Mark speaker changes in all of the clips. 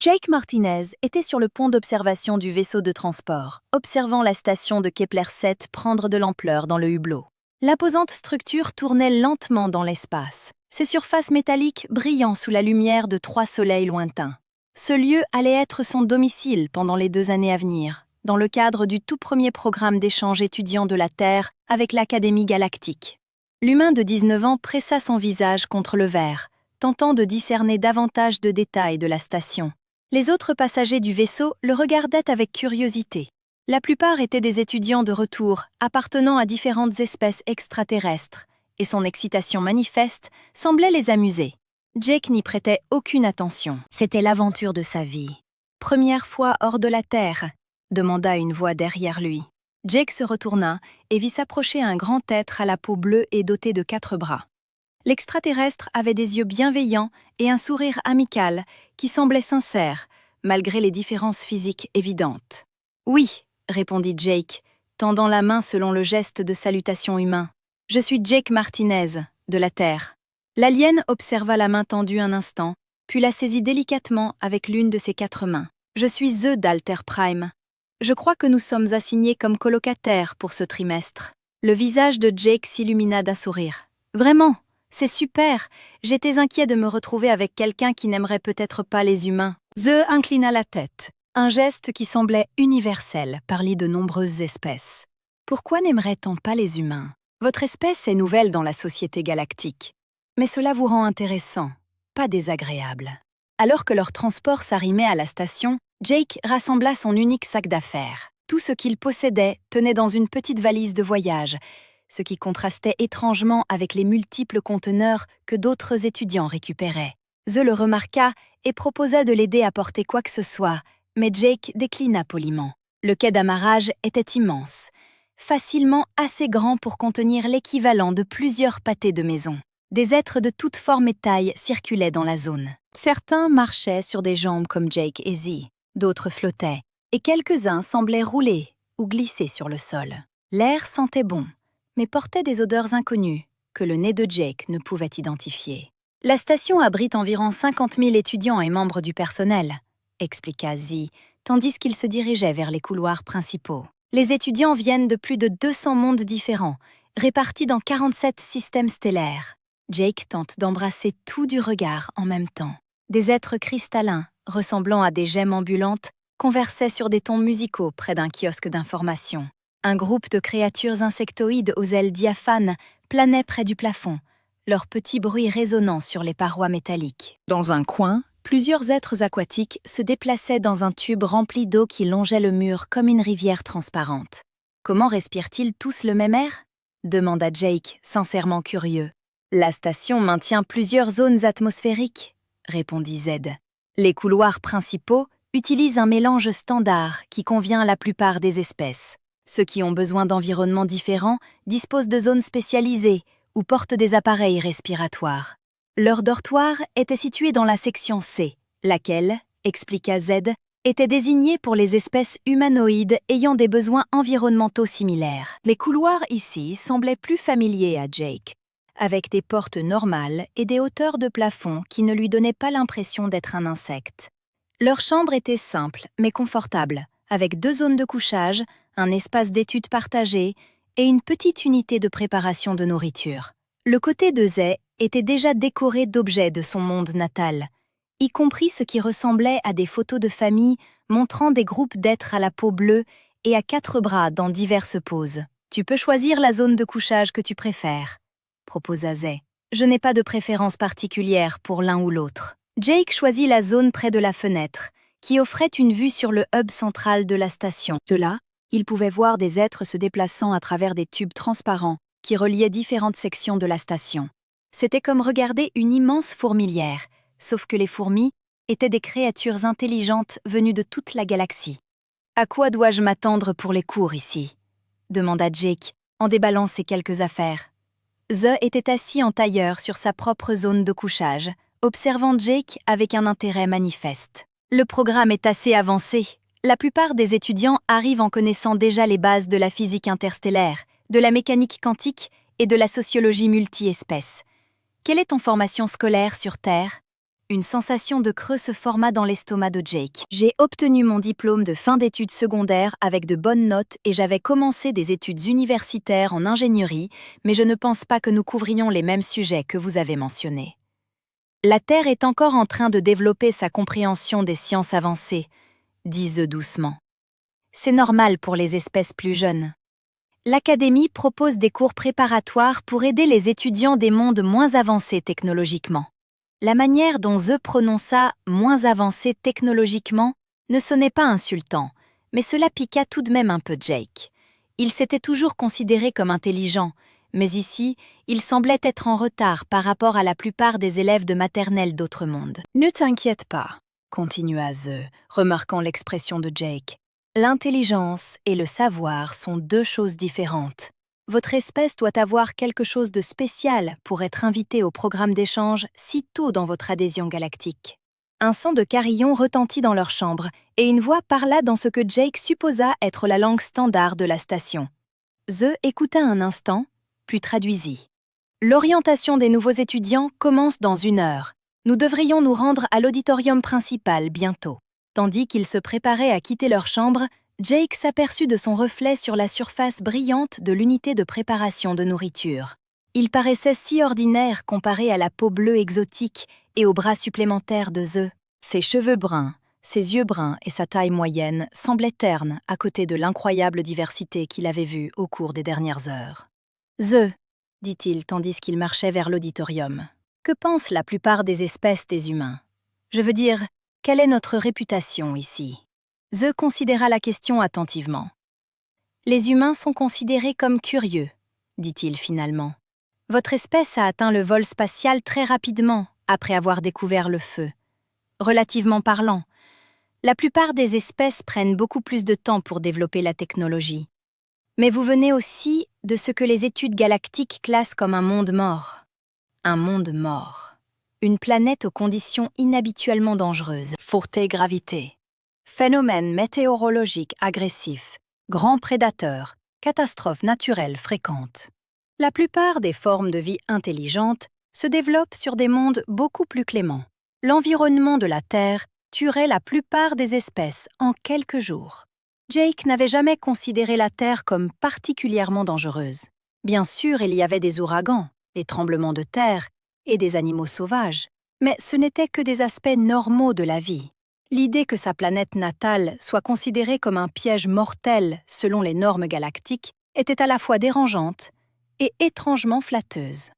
Speaker 1: Jake Martinez était sur le pont d'observation du vaisseau de transport, observant la station de Kepler-7 prendre de l'ampleur dans le hublot. L'imposante structure tournait lentement dans l'espace, ses surfaces métalliques brillant sous la lumière de 3 soleils lointains. Ce lieu allait être son domicile pendant les 2 années à venir, dans le cadre du tout premier programme d'échange étudiant de la Terre avec l'Académie galactique. L'humain de 19 ans pressa son visage contre le verre, tentant de discerner davantage de détails de la station. Les autres passagers du vaisseau le regardaient avec curiosité. La plupart étaient des étudiants de retour, appartenant à différentes espèces extraterrestres, et son excitation manifeste semblait les amuser. Jake n'y prêtait aucune attention. C'était l'aventure de sa vie. « Première fois hors de la Terre ?» demanda une voix derrière lui. Jake se retourna et vit s'approcher un grand être à la peau bleue et doté de 4 bras. L'extraterrestre avait des yeux bienveillants et un sourire amical qui semblait sincère, malgré les différences physiques évidentes. « Oui », répondit Jake, tendant la main selon le geste de salutation humain. « Je suis Jake Martinez, de la Terre. » L'alien observa la main tendue un instant, puis la saisit délicatement avec l'une de ses 4 mains. « Je suis The d'Alter Prime. Je crois que nous sommes assignés comme colocataires pour ce trimestre. » Le visage de Jake s'illumina d'un sourire. « Vraiment ? C'est super, j'étais inquiet de me retrouver avec quelqu'un qui n'aimerait peut-être pas les humains. » The inclina la tête, un geste qui semblait universel parmi de nombreuses espèces. « Pourquoi n'aimerait-on pas les humains? Votre espèce est nouvelle dans la société galactique. Mais cela vous rend intéressant, pas désagréable. » Alors que leur transport s'arrimait à la station, Jake rassembla son unique sac d'affaires. Tout ce qu'il possédait tenait dans une petite valise de voyage, ce qui contrastait étrangement avec les multiples conteneurs que d'autres étudiants récupéraient. The le remarqua et proposa de l'aider à porter quoi que ce soit, mais Jake déclina poliment. Le quai d'amarrage était immense, facilement assez grand pour contenir l'équivalent de plusieurs pâtés de maison. Des êtres de toutes formes et tailles circulaient dans la zone. Certains marchaient sur des jambes comme Jake et Z, d'autres flottaient, et quelques-uns semblaient rouler ou glisser sur le sol. L'air sentait bon, mais portait des odeurs inconnues que le nez de Jake ne pouvait identifier. « La station abrite environ 50 000 étudiants et membres du personnel », expliqua Z, tandis qu'il se dirigeait vers les couloirs principaux. Les étudiants viennent de plus de 200 mondes différents, répartis dans 47 systèmes stellaires. Jake tente d'embrasser tout du regard en même temps. Des êtres cristallins, ressemblant à des gemmes ambulantes, conversaient sur des tons musicaux près d'un kiosque d'information. Un groupe de créatures insectoïdes aux ailes diaphanes planait près du plafond, leur petit bruit résonnant sur les parois métalliques. Dans un coin, plusieurs êtres aquatiques se déplaçaient dans un tube rempli d'eau qui longeait le mur comme une rivière transparente. « Comment respirent-ils tous le même air ?» demanda Jake, sincèrement curieux. « La station maintient plusieurs zones atmosphériques, » répondit Z. Les couloirs principaux utilisent un mélange standard qui convient à la plupart des espèces. Ceux qui ont besoin d'environnements différents disposent de zones spécialisées ou portent des appareils respiratoires. Leur dortoir était situé dans la section C, laquelle, expliqua Z, était désignée pour les espèces humanoïdes ayant des besoins environnementaux similaires. Les couloirs ici semblaient plus familiers à Jake, avec des portes normales et des hauteurs de plafond qui ne lui donnaient pas l'impression d'être un insecte. Leur chambre était simple mais confortable, avec 2 zones de couchage, un espace d'études partagé et une petite unité de préparation de nourriture. Le côté de Zé était déjà décoré d'objets de son monde natal, y compris ce qui ressemblait à des photos de famille montrant des groupes d'êtres à la peau bleue et à 4 bras dans diverses poses. « Tu peux choisir la zone de couchage que tu préfères », proposa Zé. « Je n'ai pas de préférence particulière pour l'un ou l'autre. » Jake choisit la zone près de la fenêtre, qui offrait une vue sur le hub central de la station. De là, il pouvait voir des êtres se déplaçant à travers des tubes transparents qui reliaient différentes sections de la station. C'était comme regarder une immense fourmilière, sauf que les fourmis étaient des créatures intelligentes venues de toute la galaxie. « À quoi dois-je m'attendre pour les cours ici ?» demanda Jake en déballant ses quelques affaires. The était assis en tailleur sur sa propre zone de couchage, observant Jake avec un intérêt manifeste. « Le programme est assez avancé. La plupart des étudiants arrivent en connaissant déjà les bases de la physique interstellaire, de la mécanique quantique et de la sociologie multi-espèces. Quelle est ton formation scolaire sur Terre ?» Une sensation de creux se forma dans l'estomac de Jake. J'ai obtenu mon diplôme de fin d'études secondaires avec de bonnes notes et j'avais commencé des études universitaires en ingénierie, mais je ne pense pas que nous couvrions les mêmes sujets que vous avez mentionnés. La Terre est encore en train de développer sa compréhension des sciences avancées, dit The doucement. C'est normal pour les espèces plus jeunes. L'Académie propose des cours préparatoires pour aider les étudiants des mondes moins avancés technologiquement. La manière dont The prononça « moins avancé technologiquement » ne sonnait pas insultant, mais cela piqua tout de même un peu Jake. Il s'était toujours considéré comme intelligent, mais ici, il semblait être en retard par rapport à la plupart des élèves de maternelle d'autres mondes. « Ne t'inquiète pas », continua The, remarquant l'expression de Jake. « L'intelligence et le savoir sont deux choses différentes. Votre espèce doit avoir quelque chose de spécial pour être invitée au programme d'échange si tôt dans votre adhésion galactique. » Un son de carillon retentit dans leur chambre et une voix parla dans ce que Jake supposa être la langue standard de la station. The écouta un instant, puis traduisit. « L'orientation des nouveaux étudiants commence dans 1 heure. Nous devrions nous rendre à l'auditorium principal bientôt. » Tandis qu'ils se préparaient à quitter leur chambre, Jake s'aperçut de son reflet sur la surface brillante de l'unité de préparation de nourriture. Il paraissait si ordinaire comparé à la peau bleue exotique et aux bras supplémentaires de The. Ses cheveux bruns, ses yeux bruns et sa taille moyenne semblaient ternes à côté de l'incroyable diversité qu'il avait vue au cours des dernières heures. « The, dit-il tandis qu'il marchait vers l'auditorium, que pensent la plupart des espèces des humains? Je veux dire, quelle est notre réputation ici ?» The considéra la question attentivement. « Les humains sont considérés comme curieux, dit-il finalement. Votre espèce a atteint le vol spatial très rapidement après avoir découvert le feu. Relativement parlant, la plupart des espèces prennent beaucoup plus de temps pour développer la technologie. Mais vous venez aussi de ce que les études galactiques classent comme un monde mort. Un monde mort. Une planète aux conditions inhabituellement dangereuses. Forte gravité. Phénomène météorologique agressif. Grands prédateurs. Catastrophes naturelles fréquentes. La plupart des formes de vie intelligentes se développent sur des mondes beaucoup plus cléments. L'environnement de la Terre tuerait la plupart des espèces en quelques jours. Jake n'avait jamais considéré la Terre comme particulièrement dangereuse. Bien sûr, il y avait des ouragans, des tremblements de terre et des animaux sauvages, mais ce n'étaient que des aspects normaux de la vie. L'idée que sa planète natale soit considérée comme un piège mortel selon les normes galactiques était à la fois dérangeante et étrangement flatteuse.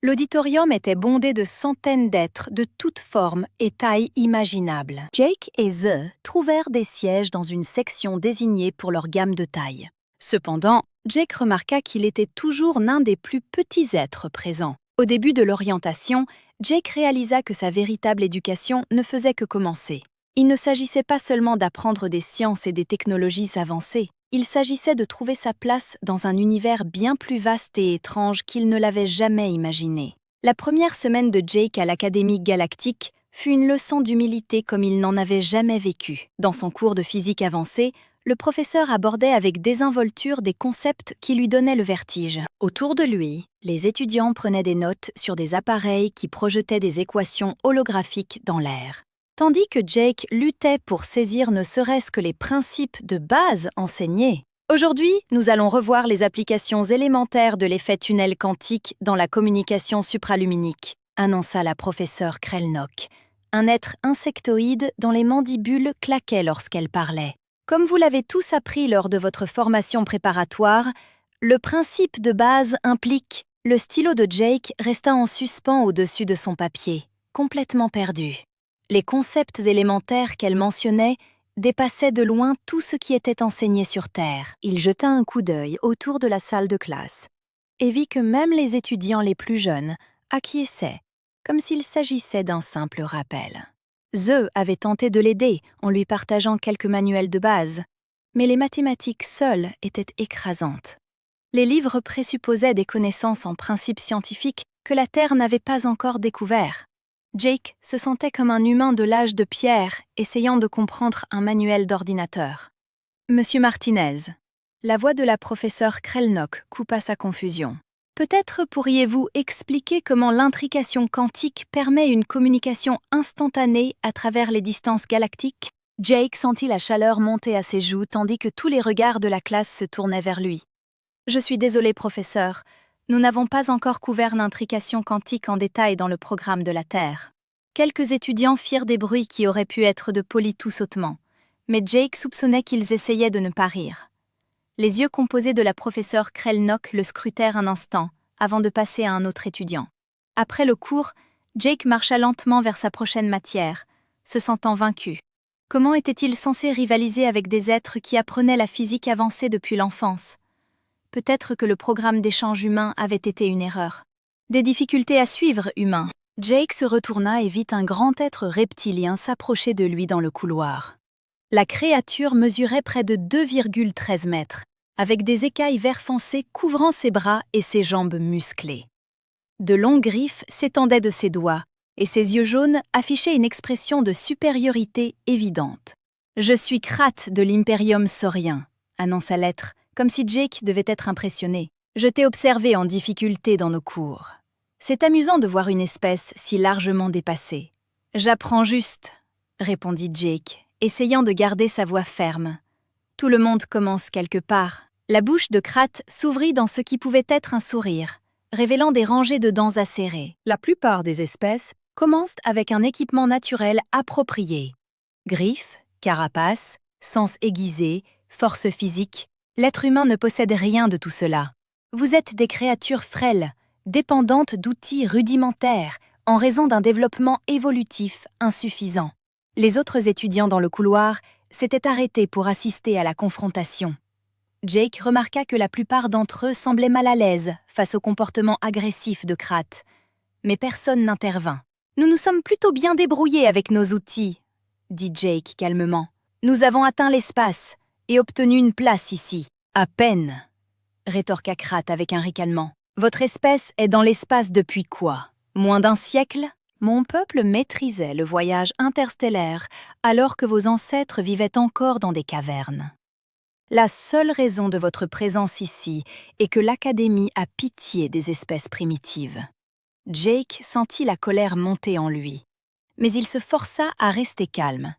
Speaker 1: L'auditorium était bondé de centaines d'êtres de toutes formes et tailles imaginables. Jake et The trouvèrent des sièges dans une section désignée pour leur gamme de taille. Cependant, Jake remarqua qu'il était toujours l'un des plus petits êtres présents. Au début de l'orientation, Jake réalisa que sa véritable éducation ne faisait que commencer. Il ne s'agissait pas seulement d'apprendre des sciences et des technologies avancées. Il s'agissait de trouver sa place dans un univers bien plus vaste et étrange qu'il ne l'avait jamais imaginé. La première semaine de Jake à l'Académie galactique fut une leçon d'humilité comme il n'en avait jamais vécu. Dans son cours de physique avancée, le professeur abordait avec désinvolture des concepts qui lui donnaient le vertige. Autour de lui, les étudiants prenaient des notes sur des appareils qui projetaient des équations holographiques dans l'air. Tandis que Jake luttait pour saisir ne serait-ce que les principes de base enseignés. Aujourd'hui, nous allons revoir les applications élémentaires de l'effet tunnel quantique dans la communication supraluminique, annonça la professeure Krelnok, un être insectoïde dont les mandibules claquaient lorsqu'elle parlait. Comme vous l'avez tous appris lors de votre formation préparatoire, le principe de base implique... Le stylo de Jake resta en suspens au-dessus de son papier, complètement perdu. Les concepts élémentaires qu'elle mentionnait dépassaient de loin tout ce qui était enseigné sur Terre. Il jeta un coup d'œil autour de la salle de classe et vit que même les étudiants les plus jeunes acquiesçaient, comme s'il s'agissait d'un simple rappel. The avait tenté de l'aider en lui partageant quelques manuels de base, mais les mathématiques seules étaient écrasantes. Les livres présupposaient des connaissances en principes scientifiques que la Terre n'avait pas encore découverts. Jake se sentait comme un humain de l'âge de pierre essayant de comprendre un manuel d'ordinateur. « Monsieur Martinez », la voix de la professeure Krelnok coupa sa confusion. Peut-être pourriez-vous expliquer comment l'intrication quantique permet une communication instantanée à travers les distances galactiques? Jake sentit la chaleur monter à ses joues tandis que tous les regards de la classe se tournaient vers lui. Je suis désolé, professeur. Nous n'avons pas encore couvert l'intrication quantique en détail dans le programme de la Terre. Quelques étudiants firent des bruits qui auraient pu être de politous-sautements, mais Jake soupçonnait qu'ils essayaient de ne pas rire. Les yeux composés de la professeure Krelnock le scrutèrent un instant, avant de passer à un autre étudiant. Après le cours, Jake marcha lentement vers sa prochaine matière, se sentant vaincu. Comment était-il censé rivaliser avec des êtres qui apprenaient la physique avancée depuis l'enfance? Peut-être que le programme d'échange humain avait été une erreur. Des difficultés à suivre, humain. Jake se retourna et vit un grand être reptilien s'approcher de lui dans le couloir. La créature mesurait près de 2,13 mètres, avec des écailles vert foncé couvrant ses bras et ses jambes musclées. De longues griffes s'étendaient de ses doigts, et ses yeux jaunes affichaient une expression de supériorité évidente. « Je suis Krat de l'Imperium saurien », annonça l'être, comme si Jake devait être impressionné. « Je t'ai observé en difficulté dans nos cours. C'est amusant de voir une espèce si largement dépassée. »« J'apprends juste », répondit Jake, essayant de garder sa voix ferme. « Tout le monde commence quelque part. » La bouche de Krat s'ouvrit dans ce qui pouvait être un sourire, révélant des rangées de dents acérées. La plupart des espèces commencent avec un équipement naturel approprié. Griffes, carapace, sens aiguisés, force physique. L'être humain ne possède rien de tout cela. Vous êtes des créatures frêles, dépendantes d'outils rudimentaires, en raison d'un développement évolutif insuffisant. Les autres étudiants dans le couloir s'étaient arrêtés pour assister à la confrontation. Jake remarqua que la plupart d'entre eux semblaient mal à l'aise face au comportement agressif de Krat. Mais personne n'intervint. « Nous nous sommes plutôt bien débrouillés avec nos outils », dit Jake calmement. « Nous avons atteint l'espace et obtenu une place ici. »« À peine », rétorqua Krat avec un ricanement. « Votre espèce est dans l'espace depuis quoi? Moins d'un siècle? Mon peuple maîtrisait le voyage interstellaire alors que vos ancêtres vivaient encore dans des cavernes. La seule raison de votre présence ici est que l'Académie a pitié des espèces primitives. » Jake sentit la colère monter en lui. Mais il se força à rester calme.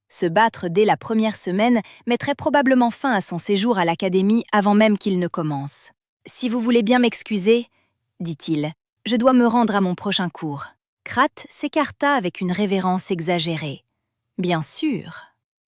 Speaker 1: Se battre dès la première semaine mettrait probablement fin à son séjour à l'Académie avant même qu'il ne commence. « Si vous voulez bien m'excuser, » dit-il, « je dois me rendre à mon prochain cours. » Krat s'écarta avec une révérence exagérée. « Bien sûr.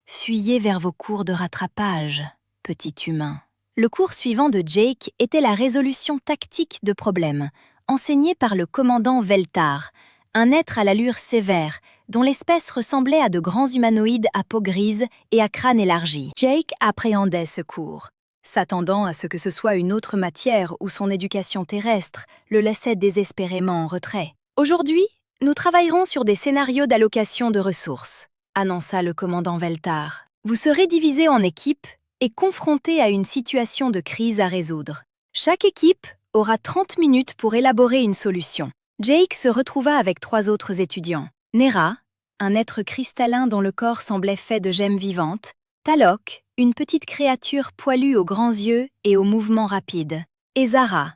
Speaker 1: Fuyez vers vos cours de rattrapage, petit humain. » Le cours suivant de Jake était la résolution tactique de problèmes, enseigné par le commandant Veltar, un être à l'allure sévère, dont l'espèce ressemblait à de grands humanoïdes à peau grise et à crâne élargi. Jake appréhendait ce cours, s'attendant à ce que ce soit une autre matière où son éducation terrestre le laissait désespérément en retrait. « Aujourd'hui, nous travaillerons sur des scénarios d'allocation de ressources », annonça le commandant Veltar. « Vous serez divisés en équipes et confrontés à une situation de crise à résoudre. Chaque équipe aura 30 minutes pour élaborer une solution. » Jake se retrouva avec 3 autres étudiants. Nera, un être cristallin dont le corps semblait fait de gemmes vivantes. Talok, une petite créature poilue aux grands yeux et aux mouvements rapides. Et Zara,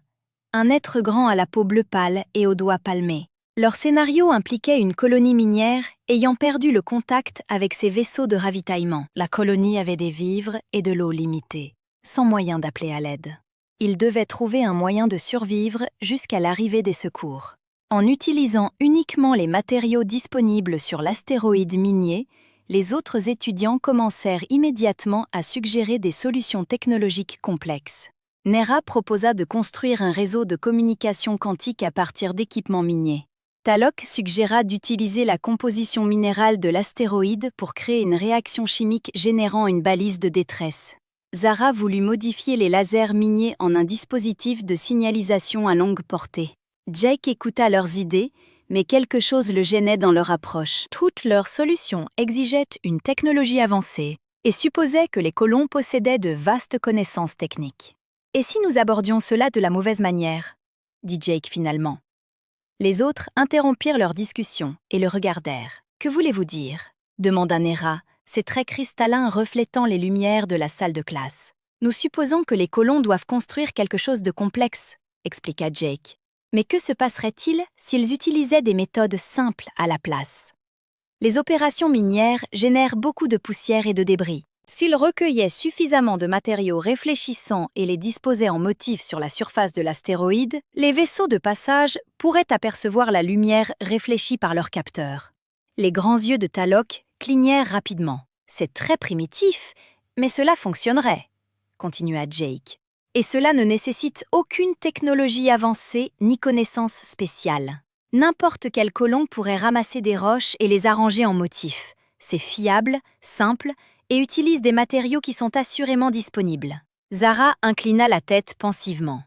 Speaker 1: un être grand à la peau bleu pâle et aux doigts palmés. Leur scénario impliquait une colonie minière ayant perdu le contact avec ses vaisseaux de ravitaillement. La colonie avait des vivres et de l'eau limitée, sans moyen d'appeler à l'aide. Ils devaient trouver un moyen de survivre jusqu'à l'arrivée des secours. En utilisant uniquement les matériaux disponibles sur l'astéroïde minier, les autres étudiants commencèrent immédiatement à suggérer des solutions technologiques complexes. Nera proposa de construire un réseau de communication quantique à partir d'équipements miniers. Talok suggéra d'utiliser la composition minérale de l'astéroïde pour créer une réaction chimique générant une balise de détresse. Zara voulut modifier les lasers miniers en un dispositif de signalisation à longue portée. Jake écouta leurs idées, mais quelque chose le gênait dans leur approche. Toutes leurs solutions exigeaient une technologie avancée et supposaient que les colons possédaient de vastes connaissances techniques. « Et si nous abordions cela de la mauvaise manière ?» dit Jake finalement. Les autres interrompirent leur discussion et le regardèrent. « Que voulez-vous dire ?» demanda Nera, ses traits cristallins reflétant les lumières de la salle de classe. « Nous supposons que les colons doivent construire quelque chose de complexe. expliqua Jake. Mais que se passerait-il s'ils utilisaient des méthodes simples à la place? Les opérations minières génèrent beaucoup de poussière et de débris. S'ils recueillaient suffisamment de matériaux réfléchissants et les disposaient en motifs sur la surface de l'astéroïde, les vaisseaux de passage pourraient apercevoir la lumière réfléchie par leurs capteurs. Les grands yeux de Talok clignèrent rapidement. C'est très primitif, mais cela fonctionnerait, continua Jake. Et cela ne nécessite aucune technologie avancée ni connaissance spéciale. N'importe quel colon pourrait ramasser des roches et les arranger en motifs. C'est fiable, simple et utilise des matériaux qui sont assurément disponibles. Zara inclina la tête pensivement.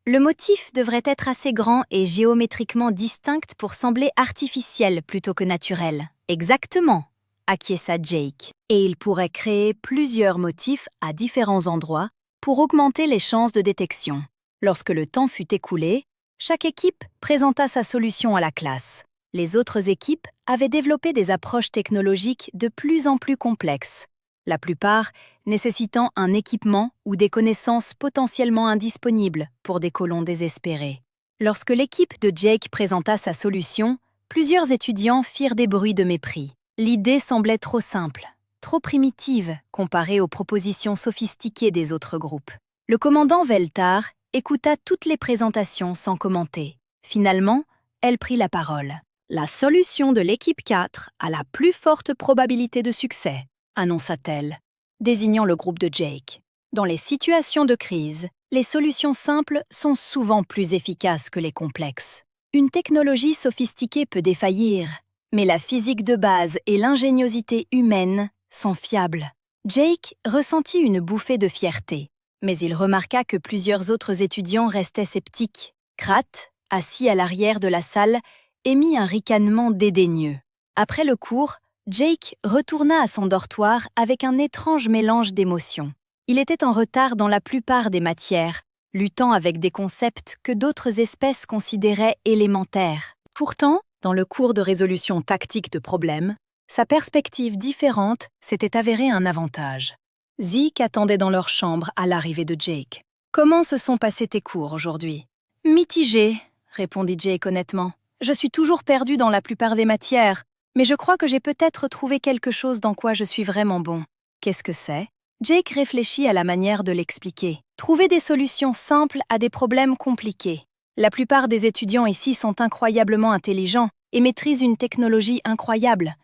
Speaker 1: Le motif devrait être assez grand et géométriquement distinct pour sembler artificiel plutôt que naturel. Exactement, acquiesça Jake. Et il pourrait créer plusieurs motifs à différents endroits pour augmenter les chances de détection. Lorsque le temps fut écoulé, chaque équipe présenta sa solution à la classe. Les autres équipes avaient développé des approches technologiques de plus en plus complexes, la plupart nécessitant un équipement ou des connaissances potentiellement indisponibles pour des colons désespérés. Lorsque l'équipe de Jake présenta sa solution, plusieurs étudiants firent des bruits de mépris. L'idée semblait trop simple, trop primitive comparée aux propositions sophistiquées des autres groupes. Le commandant Veltar écouta toutes les présentations sans commenter. Finalement, elle prit la parole. La solution de l'équipe 4 a la plus forte probabilité de succès, annonça-t-elle, désignant le groupe de Jake. Dans les situations de crise, les solutions simples sont souvent plus efficaces que les complexes. Une technologie sophistiquée peut défaillir, mais la physique de base et l'ingéniosité humaine sont fiables. Jake ressentit une bouffée de fierté, mais il remarqua que plusieurs autres étudiants restaient sceptiques. Krat, assis à l'arrière de la salle, émit un ricanement dédaigneux. Après le cours, Jake retourna à son dortoir avec un étrange mélange d'émotions. Il était en retard dans la plupart des matières, luttant avec des concepts que d'autres espèces considéraient élémentaires. Pourtant, dans le cours de résolution tactique de problèmes, sa perspective différente s'était avérée un avantage. Zeke attendait dans leur chambre à l'arrivée de Jake. « Comment se sont passés tes cours aujourd'hui ?»« Mitigés, » répondit Jake honnêtement. « Je suis toujours perdu dans la plupart des matières, mais je crois que j'ai peut-être trouvé quelque chose dans quoi je suis vraiment bon. » « Qu'est-ce que c'est ?» Jake réfléchit à la manière de l'expliquer. Trouver des solutions simples à des problèmes compliqués. La plupart des étudiants ici sont incroyablement intelligents et maîtrisent une technologie incroyable.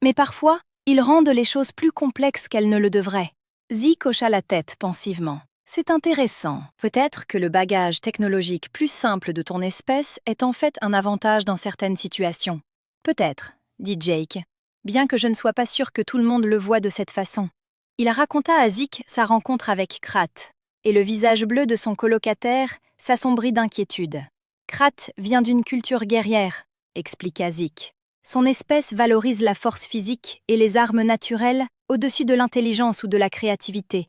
Speaker 1: Mais parfois, ils rendent les choses plus complexes qu'elles ne le devraient. Zeke hocha la tête pensivement. C'est intéressant. Peut-être que le bagage technologique plus simple de ton espèce est en fait un avantage dans certaines situations. Peut-être, dit Jake, bien que je ne sois pas sûr que tout le monde le voit de cette façon. Il raconta à Zeke sa rencontre avec Krat, et le visage bleu de son colocataire s'assombrit d'inquiétude. Krat vient d'une culture guerrière, expliqua Zeke. Son espèce valorise la force physique et les armes naturelles au-dessus de l'intelligence ou de la créativité.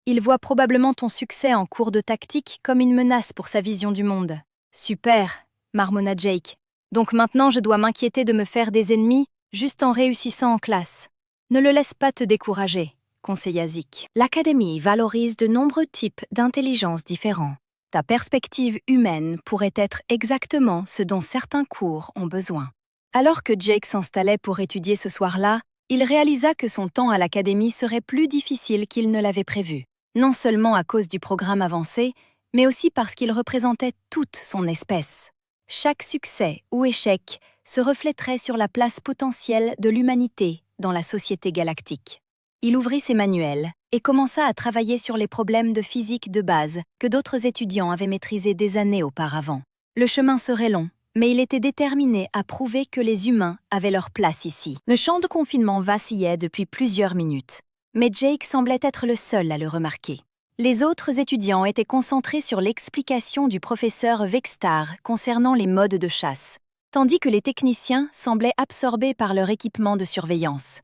Speaker 1: Il voit probablement ton succès en cours de tactique comme une menace pour sa vision du monde. Super, marmonna Jake. Donc maintenant je dois m'inquiéter de me faire des ennemis juste en réussissant en classe. Ne le laisse pas te décourager, conseilla Zeke. L'académie valorise de nombreux types d'intelligence différents. Ta perspective humaine pourrait être exactement ce dont certains cours ont besoin. Alors que Jake s'installait pour étudier ce soir-là, il réalisa que son temps à l'académie serait plus difficile qu'il ne l'avait prévu. Non seulement à cause du programme avancé, mais aussi parce qu'il représentait toute son espèce. Chaque succès ou échec se reflèterait sur la place potentielle de l'humanité dans la société galactique. Il ouvrit ses manuels et commença à travailler sur les problèmes de physique de base que d'autres étudiants avaient maîtrisés des années auparavant. Le chemin serait long, mais il était déterminé à prouver que les humains avaient leur place ici. Le champ de confinement vacillait depuis plusieurs minutes, mais Jake semblait être le seul à le remarquer. Les autres étudiants étaient concentrés sur l'explication du professeur Vextar concernant les modes de chasse, tandis que les techniciens semblaient absorbés par leur équipement de surveillance.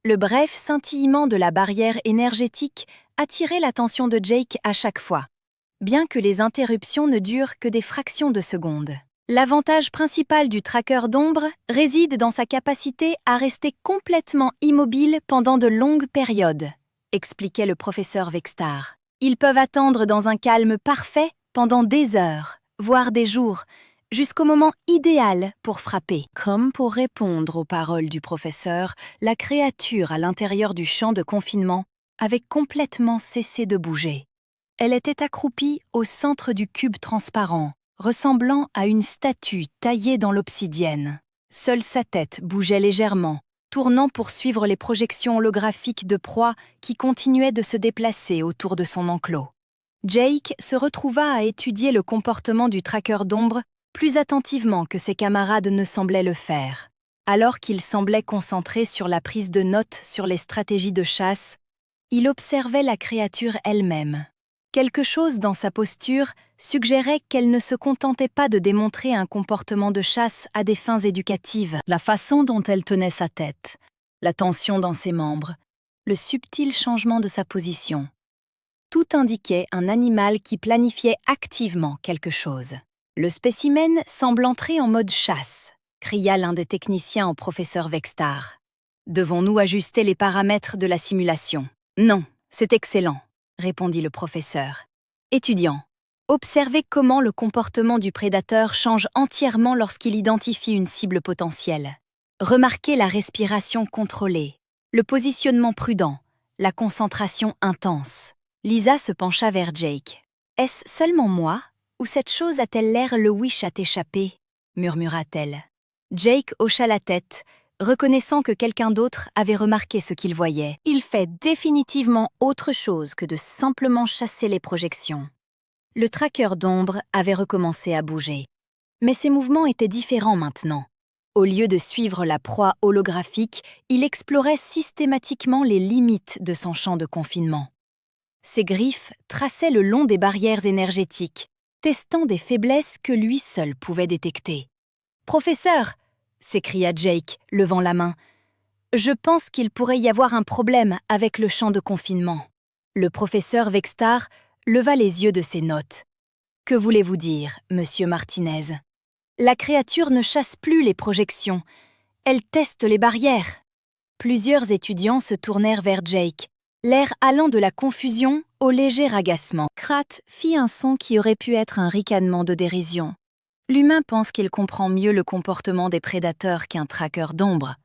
Speaker 1: Le bref scintillement de la barrière énergétique attirait l'attention de Jake à chaque fois, bien que les interruptions ne durent que des fractions de secondes. L'avantage principal du tracker d'ombre réside dans sa capacité à rester complètement immobile pendant de longues périodes, expliquait le professeur Vextar. Ils peuvent attendre dans un calme parfait pendant des heures, voire des jours, jusqu'au moment idéal pour frapper. Comme pour répondre aux paroles du professeur, la créature à l'intérieur du champ de confinement avait complètement cessé de bouger. Elle était accroupie au centre du cube transparent, ressemblant à une statue taillée dans l'obsidienne. Seule sa tête bougeait légèrement, tournant pour suivre les projections holographiques de proie qui continuaient de se déplacer autour de son enclos. Jake se retrouva à étudier le comportement du tracker d'ombre plus attentivement que ses camarades ne semblaient le faire. Alors qu'il semblait concentré sur la prise de notes sur les stratégies de chasse, il observait la créature elle-même. Quelque chose dans sa posture suggérait qu'elle ne se contentait pas de démontrer un comportement de chasse à des fins éducatives. La façon dont elle tenait sa tête, la tension dans ses membres, le subtil changement de sa position. Tout indiquait un animal qui planifiait activement quelque chose. « Le spécimen semble entrer en mode chasse », cria l'un des techniciens au professeur Vextar. « Devons-nous ajuster les paramètres de la simulation ?»« Non, c'est excellent », répondit le professeur. « Étudiant, observez comment le comportement du prédateur change entièrement lorsqu'il identifie une cible potentielle. Remarquez la respiration contrôlée, le positionnement prudent, la concentration intense. » Lisa se pencha vers Jake. « Est-ce seulement moi, ou cette chose a-t-elle l'air le wish à t'échapper ?» murmura-t-elle. Jake hocha la tête, reconnaissant que quelqu'un d'autre avait remarqué ce qu'il voyait. « Il fait définitivement autre chose que de simplement chasser les projections. » Le tracker d'ombre avait recommencé à bouger. Mais ses mouvements étaient différents maintenant. Au lieu de suivre la proie holographique, il explorait systématiquement les limites de son champ de confinement. Ses griffes traçaient le long des barrières énergétiques, testant des faiblesses que lui seul pouvait détecter. « Professeur !» s'écria Jake, levant la main. « Je pense qu'il pourrait y avoir un problème avec le champ de confinement. » Le professeur Vextar leva les yeux de ses notes. « Que voulez-vous dire, monsieur Martinez ? La créature ne chasse plus les projections. Elle teste les barrières. » Plusieurs étudiants se tournèrent vers Jake, l'air allant de la confusion au léger agacement. Krat fit un son qui aurait pu être un ricanement de dérision. L'humain pense qu'il comprend mieux le comportement des prédateurs qu'un tracker d'ombre,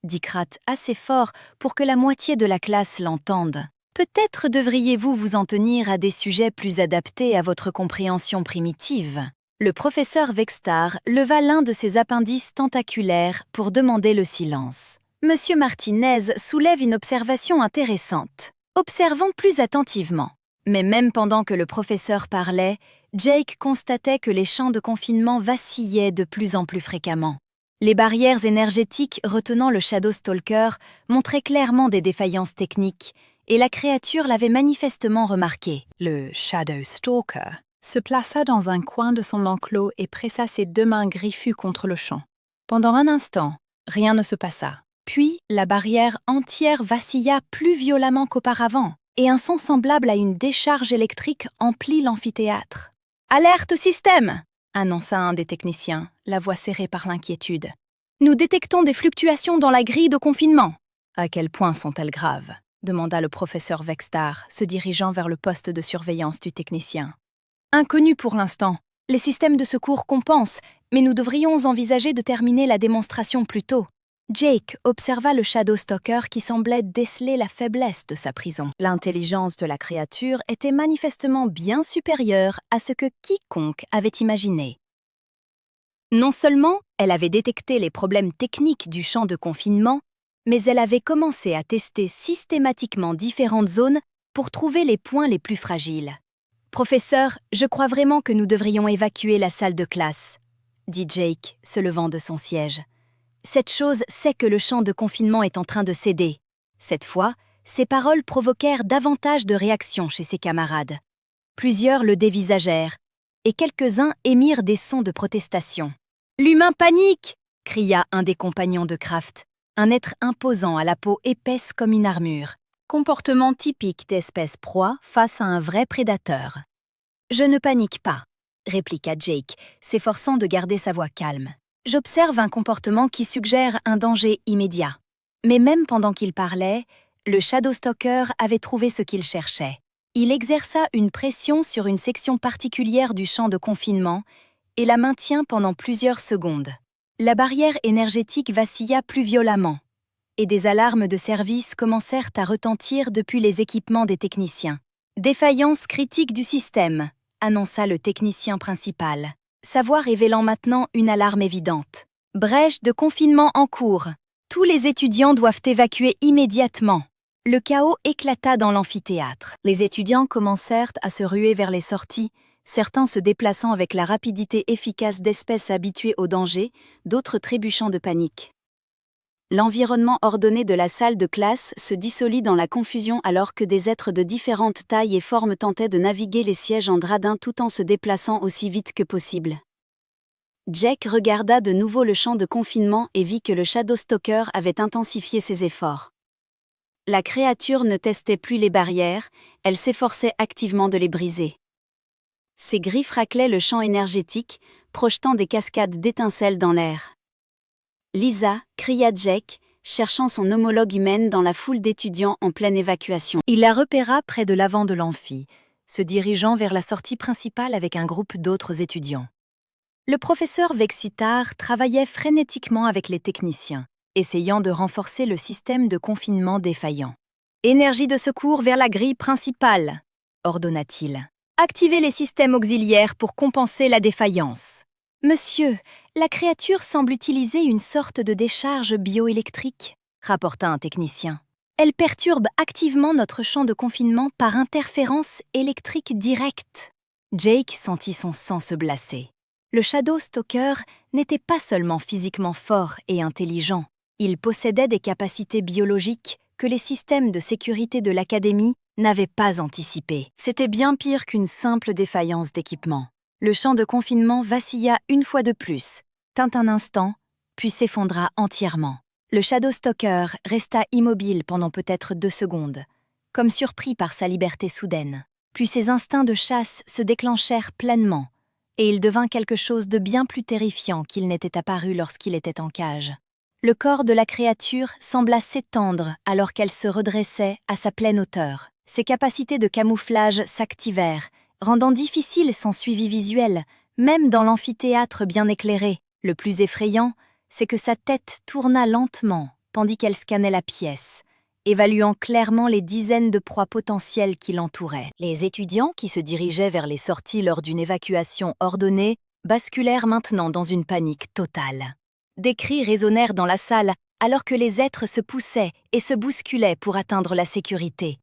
Speaker 1: dit Krat assez fort pour que la moitié de la classe l'entende. Peut-être devriez-vous vous en tenir à des sujets plus adaptés à votre compréhension primitive. Le professeur Vextar leva l'un de ses appendices tentaculaires pour demander le silence. Monsieur Martinez soulève une observation intéressante. Observons plus attentivement. Mais même pendant que le professeur parlait, Jake constatait que les champs de confinement vacillaient de plus en plus fréquemment. Les barrières énergétiques retenant le Shadow Stalker montraient clairement des défaillances techniques, et la créature l'avait manifestement remarqué.
Speaker 2: Le Shadow Stalker se plaça dans un coin de son enclos et pressa ses deux mains griffues contre le champ. Pendant un instant, rien ne se passa. Puis, la barrière entière vacilla plus violemment qu'auparavant, et un son semblable à une décharge électrique emplit l'amphithéâtre. « Alerte au système !» annonça un des techniciens, la voix serrée par l'inquiétude. « Nous détectons des fluctuations dans la grille de confinement. »« À quel point sont-elles graves ?» demanda le professeur Vextar, se dirigeant vers le poste de surveillance du technicien. « Inconnu pour l'instant. Les systèmes de secours compensent, mais nous devrions envisager de terminer la démonstration plus tôt. » Jake observa le Shadow Stalker qui semblait déceler la faiblesse de sa prison. L'intelligence de la créature était manifestement bien supérieure à ce que quiconque avait imaginé. Non seulement elle avait détecté les problèmes techniques du champ de confinement, mais elle avait commencé à tester systématiquement différentes zones pour trouver les points les plus fragiles. « Professeur, je crois vraiment que nous devrions évacuer la salle de classe, » dit Jake, se levant de son siège. Cette chose sait que le champ de confinement est en train de céder. Cette fois, ses paroles provoquèrent davantage de réactions chez ses camarades. Plusieurs le dévisagèrent, et quelques-uns émirent des sons de protestation. « L'humain panique !» cria un des compagnons de Kraft, un être imposant à la peau épaisse comme une armure. Comportement typique d'espèce proie face à un vrai prédateur. « Je ne panique pas », répliqua Jake, s'efforçant de garder sa voix calme. J'observe un comportement qui suggère un danger immédiat. Mais même pendant qu'il parlait, le Shadow Stalker avait trouvé ce qu'il cherchait. Il exerça une pression sur une section particulière du champ de confinement
Speaker 1: et la maintient pendant plusieurs secondes. La barrière énergétique vacilla plus violemment, et des alarmes de service commencèrent à retentir depuis les équipements des techniciens. « Défaillance critique du système », annonça le technicien principal, sa voix révélant maintenant une alarme évidente. « Brèche de confinement en cours. Tous les étudiants doivent évacuer immédiatement. » Le chaos éclata dans l'amphithéâtre. Les étudiants commencèrent à se ruer vers les sorties, certains se déplaçant avec la rapidité efficace d'espèces habituées au danger, d'autres trébuchant de panique. L'environnement ordonné de la salle de classe se dissolut dans la confusion alors que des êtres de différentes tailles et formes tentaient de naviguer les sièges en gradin tout en se déplaçant aussi vite que possible. Jake regarda de nouveau le champ de confinement et vit que le Shadowstalker avait intensifié ses efforts. La créature ne testait plus les barrières, elle s'efforçait activement de les briser. Ses griffes raclaient le champ énergétique, projetant des cascades d'étincelles dans l'air. « Lisa !» cria Jake, cherchant son homologue humaine dans la foule d'étudiants en pleine évacuation. Il la repéra près de l'avant de l'amphi, se dirigeant vers la sortie principale avec un groupe d'autres étudiants. Le professeur Vexitar travaillait frénétiquement avec les techniciens, essayant de renforcer le système de confinement défaillant. « Énergie de secours vers la grille principale !» ordonna-t-il. « Activez les systèmes auxiliaires pour compenser la défaillance. » « Monsieur, la créature semble utiliser une sorte de décharge bioélectrique, » rapporta un technicien. « Elle perturbe activement notre champ de confinement par interférence électrique directe. » Jake sentit son sang se glacer. Le Shadowstalker n'était pas seulement physiquement fort et intelligent, il possédait des capacités biologiques que les systèmes de sécurité de l'Académie n'avaient pas anticipées. C'était bien pire qu'une simple défaillance d'équipement. Le champ de confinement vacilla une fois de plus, tint un instant, puis s'effondra entièrement. Le Shadowstalker resta immobile pendant peut-être 2 secondes, comme surpris par sa liberté soudaine. Puis ses instincts de chasse se déclenchèrent pleinement, et il devint quelque chose de bien plus terrifiant qu'il n'était apparu lorsqu'il était en cage. Le corps de la créature sembla s'étendre alors qu'elle se redressait à sa pleine hauteur. Ses capacités de camouflage s'activèrent, rendant difficile son suivi visuel, même dans l'amphithéâtre bien éclairé. Le plus effrayant, c'est que sa tête tourna lentement, tandis qu'elle scannait la pièce, évaluant clairement les dizaines de proies potentielles qui l'entouraient. Les étudiants qui se dirigeaient vers les sorties lors d'une évacuation ordonnée basculèrent maintenant dans une panique totale. Des cris résonnèrent dans la salle alors que les êtres se poussaient et se bousculaient pour atteindre la sécurité.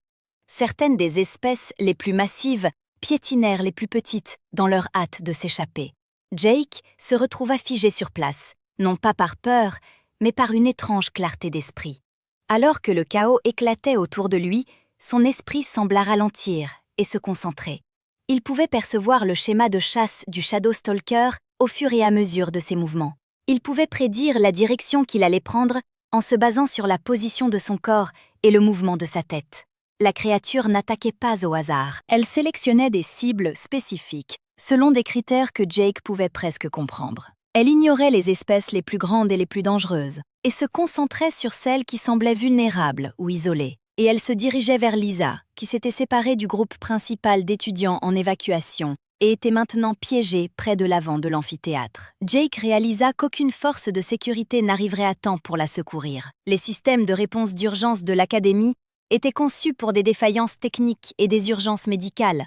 Speaker 1: Certaines des espèces les plus massives piétinèrent les plus petites dans leur hâte de s'échapper. Jake se retrouva figé sur place, non pas par peur, mais par une étrange clarté d'esprit. Alors que le chaos éclatait autour de lui, son esprit sembla ralentir et se concentrer. Il pouvait percevoir le schéma de chasse du Shadowstalker au fur et à mesure de ses mouvements. Il pouvait prédire la direction qu'il allait prendre en se basant sur la position de son corps et le mouvement de sa tête. La créature n'attaquait pas au hasard. Elle sélectionnait des cibles spécifiques, selon des critères que Jake pouvait presque comprendre. Elle ignorait les espèces les plus grandes et les plus dangereuses, et se concentrait sur celles qui semblaient vulnérables ou isolées. Et elle se dirigeait vers Lisa, qui s'était séparée du groupe principal d'étudiants en évacuation et était maintenant piégée près de l'avant de l'amphithéâtre. Jake réalisa qu'aucune force de sécurité n'arriverait à temps pour la secourir. Les systèmes de réponse d'urgence de l'Académie étaient conçus pour des défaillances techniques et des urgences médicales,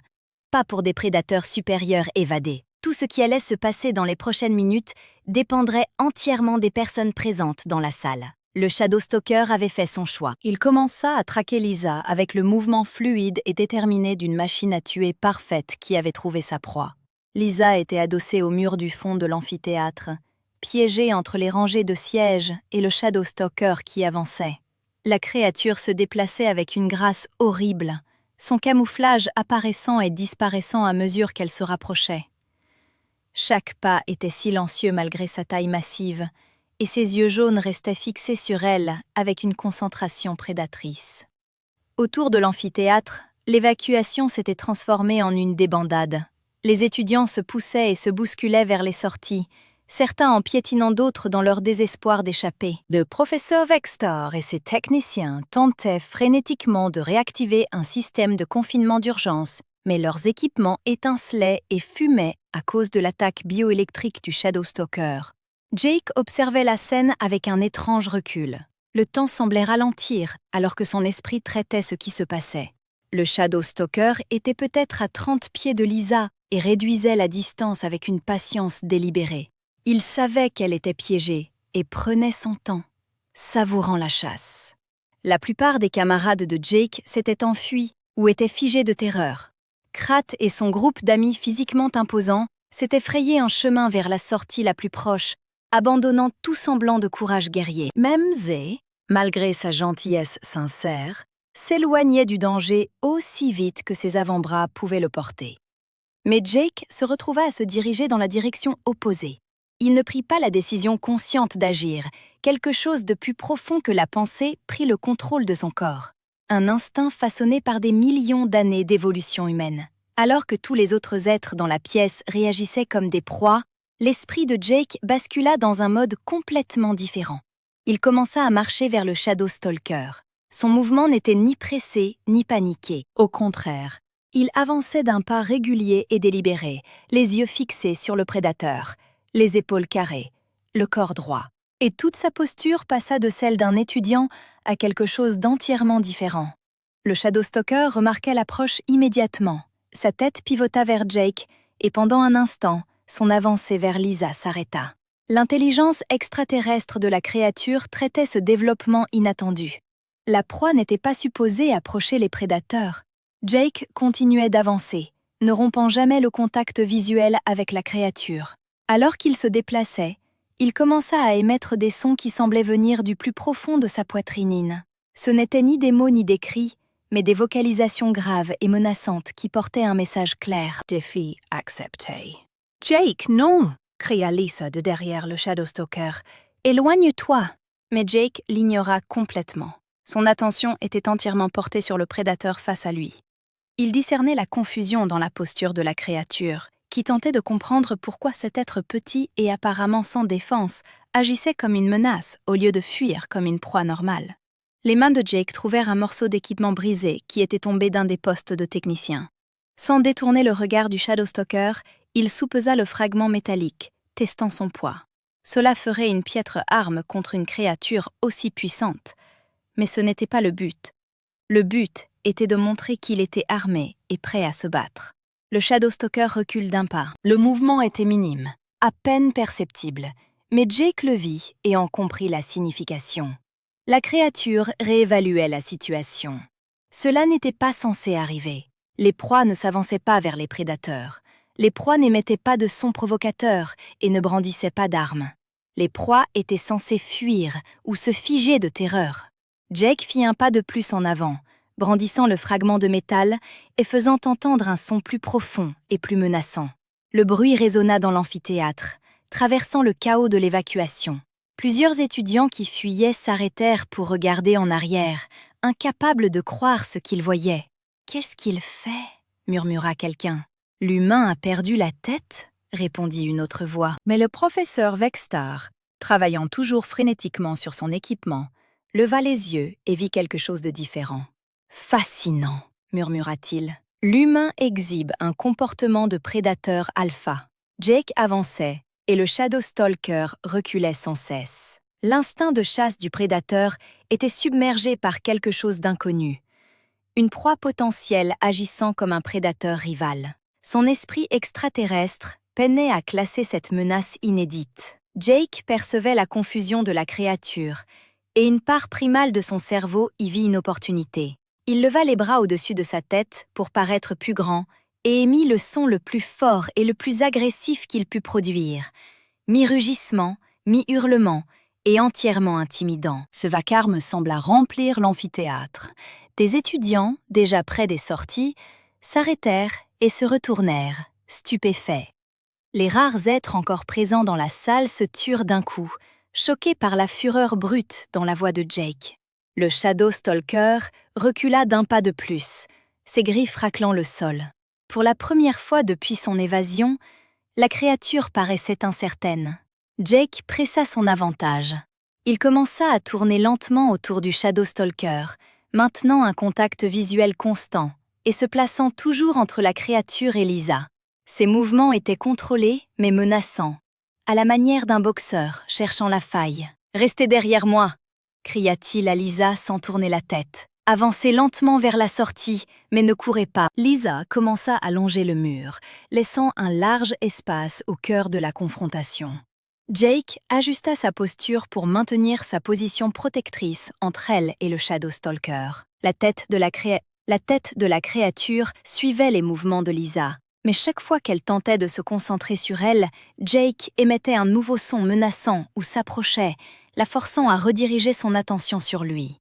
Speaker 1: pas pour des prédateurs supérieurs évadés. Tout ce qui allait se passer dans les prochaines minutes dépendrait entièrement des personnes présentes dans la salle. Le Shadowstalker avait fait son choix. Il commença à traquer Lisa avec le mouvement fluide et déterminé d'une machine à tuer parfaite qui avait trouvé sa proie. Lisa était adossée au mur du fond de l'amphithéâtre, piégée entre les rangées de sièges et le Shadowstalker qui avançait. La créature se déplaçait avec une grâce horrible, son camouflage apparaissant et disparaissant à mesure qu'elle se rapprochait. Chaque pas était silencieux malgré sa taille massive, et ses yeux jaunes restaient fixés sur elle avec une concentration prédatrice. Autour de l'amphithéâtre, l'évacuation s'était transformée en une débandade. Les étudiants se poussaient et se bousculaient vers les sorties, certains en piétinant d'autres dans leur désespoir d'échapper. Le professeur Vexitar et ses techniciens tentaient frénétiquement de réactiver un système de confinement d'urgence, mais leurs équipements étincelaient et fumaient à cause de l'attaque bioélectrique du Shadowstalker. Jake observait la scène avec un étrange recul. Le temps semblait ralentir alors que son esprit traitait ce qui se passait. Le Shadowstalker était peut-être à 30 pieds de Lisa et réduisait la distance avec une patience délibérée. Il savait qu'elle était piégée et prenait son temps, savourant la chasse. La plupart des camarades de Jake s'étaient enfuis ou étaient figés de terreur. Krat et son groupe d'amis physiquement imposants s'étaient frayés un chemin vers la sortie la plus proche, abandonnant tout semblant de courage guerrier. Même Zé, malgré sa gentillesse sincère, s'éloignait du danger aussi vite que ses avant-bras pouvaient le porter. Mais Jake se retrouva à se diriger dans la direction opposée. Il ne prit pas la décision consciente d'agir. Quelque chose de plus profond que la pensée prit le contrôle de son corps. Un instinct façonné par des millions d'années d'évolution humaine. Alors que tous les autres êtres dans la pièce réagissaient comme des proies, l'esprit de Jake bascula dans un mode complètement différent. Il commença à marcher vers le Shadowstalker. Son mouvement n'était ni pressé ni paniqué. Au contraire, il avançait d'un pas régulier et délibéré, les yeux fixés sur le prédateur, les épaules carrées, le corps droit. Et toute sa posture passa de celle d'un étudiant à quelque chose d'entièrement différent. Le Shadowstalker remarqua l'approche immédiatement. Sa tête pivota vers Jake, et pendant un instant, son avancée vers Lisa s'arrêta. L'intelligence extraterrestre de la créature traitait ce développement inattendu. La proie n'était pas supposée approcher les prédateurs. Jake continuait d'avancer, ne rompant jamais le contact visuel avec la créature. Alors qu'il se déplaçait, il commença à émettre des sons qui semblaient venir du plus profond de sa poitrine. Ce n'étaient ni des mots ni des cris, mais des vocalisations graves et menaçantes qui portaient un message clair.
Speaker 3: « Défi accepté. »« Jake, non !» cria Lisa de derrière le Shadowstalker.
Speaker 1: « Éloigne-toi !» Mais Jake l'ignora complètement. Son attention était entièrement portée sur le prédateur face à lui. Il discernait la confusion dans la posture de la créature, qui tentait de comprendre pourquoi cet être petit et apparemment sans défense agissait comme une menace au lieu de fuir comme une proie normale. Les mains de Jake trouvèrent un morceau d'équipement brisé qui était tombé d'un des postes de technicien. Sans détourner le regard du Shadowstalker, il soupesa le fragment métallique, testant son poids. Cela ferait une piètre arme contre une créature aussi puissante. Mais ce n'était pas le but. Le but était de montrer qu'il était armé et prêt à se battre. Le Shadowstalker recule d'un pas. Le mouvement était minime, à peine perceptible, mais Jake le vit et en comprit la signification. La créature réévaluait la situation. Cela n'était pas censé arriver. Les proies ne s'avançaient pas vers les prédateurs. Les proies n'émettaient pas de sons provocateurs et ne brandissaient pas d'armes. Les proies étaient censées fuir ou se figer de terreur. Jake fit un pas de plus en avant, brandissant le fragment de métal et faisant entendre un son plus profond et plus menaçant. Le bruit résonna dans l'amphithéâtre, traversant le chaos de l'évacuation. Plusieurs étudiants qui fuyaient s'arrêtèrent pour regarder en arrière, incapables de croire ce qu'ils voyaient. « Qu'est-ce qu'il fait ?» murmura quelqu'un. « L'humain a perdu la tête ?» répondit une autre voix.
Speaker 2: Mais le professeur Vextar, travaillant toujours frénétiquement sur son équipement, leva les yeux et vit quelque chose de différent.
Speaker 1: « Fascinant !» murmura-t-il. « L'humain exhibe un comportement de prédateur alpha. » Jake avançait, et le Shadowstalker reculait sans cesse. L'instinct de chasse du prédateur était submergé par quelque chose d'inconnu. Une proie potentielle agissant comme un prédateur rival. Son esprit extraterrestre peinait à classer cette menace inédite. Jake percevait la confusion de la créature, et une part primale de son cerveau y vit une opportunité. Il leva les bras au-dessus de sa tête pour paraître plus grand et émit le son le plus fort et le plus agressif qu'il put produire, mi-rugissement, mi-hurlement et entièrement intimidant. Ce vacarme sembla remplir l'amphithéâtre. Des étudiants, déjà près des sorties, s'arrêtèrent et se retournèrent, stupéfaits. Les rares êtres encore présents dans la salle se turent d'un coup, choqués par la fureur brute dans la voix de Jake. Le Shadowstalker recula d'un pas de plus, ses griffes raclant le sol. Pour la première fois depuis son évasion, la créature paraissait incertaine. Jake pressa son avantage. Il commença à tourner lentement autour du Shadowstalker, maintenant un contact visuel constant et se plaçant toujours entre la créature et Lisa. Ses mouvements étaient contrôlés mais menaçants, à la manière d'un boxeur cherchant la faille. « Restez derrière moi !» cria-t-il à Lisa sans tourner la tête. Avancez lentement vers la sortie, mais ne courez pas. Lisa commença à longer le mur, laissant un large espace au cœur de la confrontation. Jake ajusta sa posture pour maintenir sa position protectrice entre elle et le Shadow Stalker. La tête de la créature suivait les mouvements de Lisa, mais chaque fois qu'elle tentait de se concentrer sur elle, Jake émettait un nouveau son menaçant ou s'approchait, la forçant à rediriger son attention sur lui.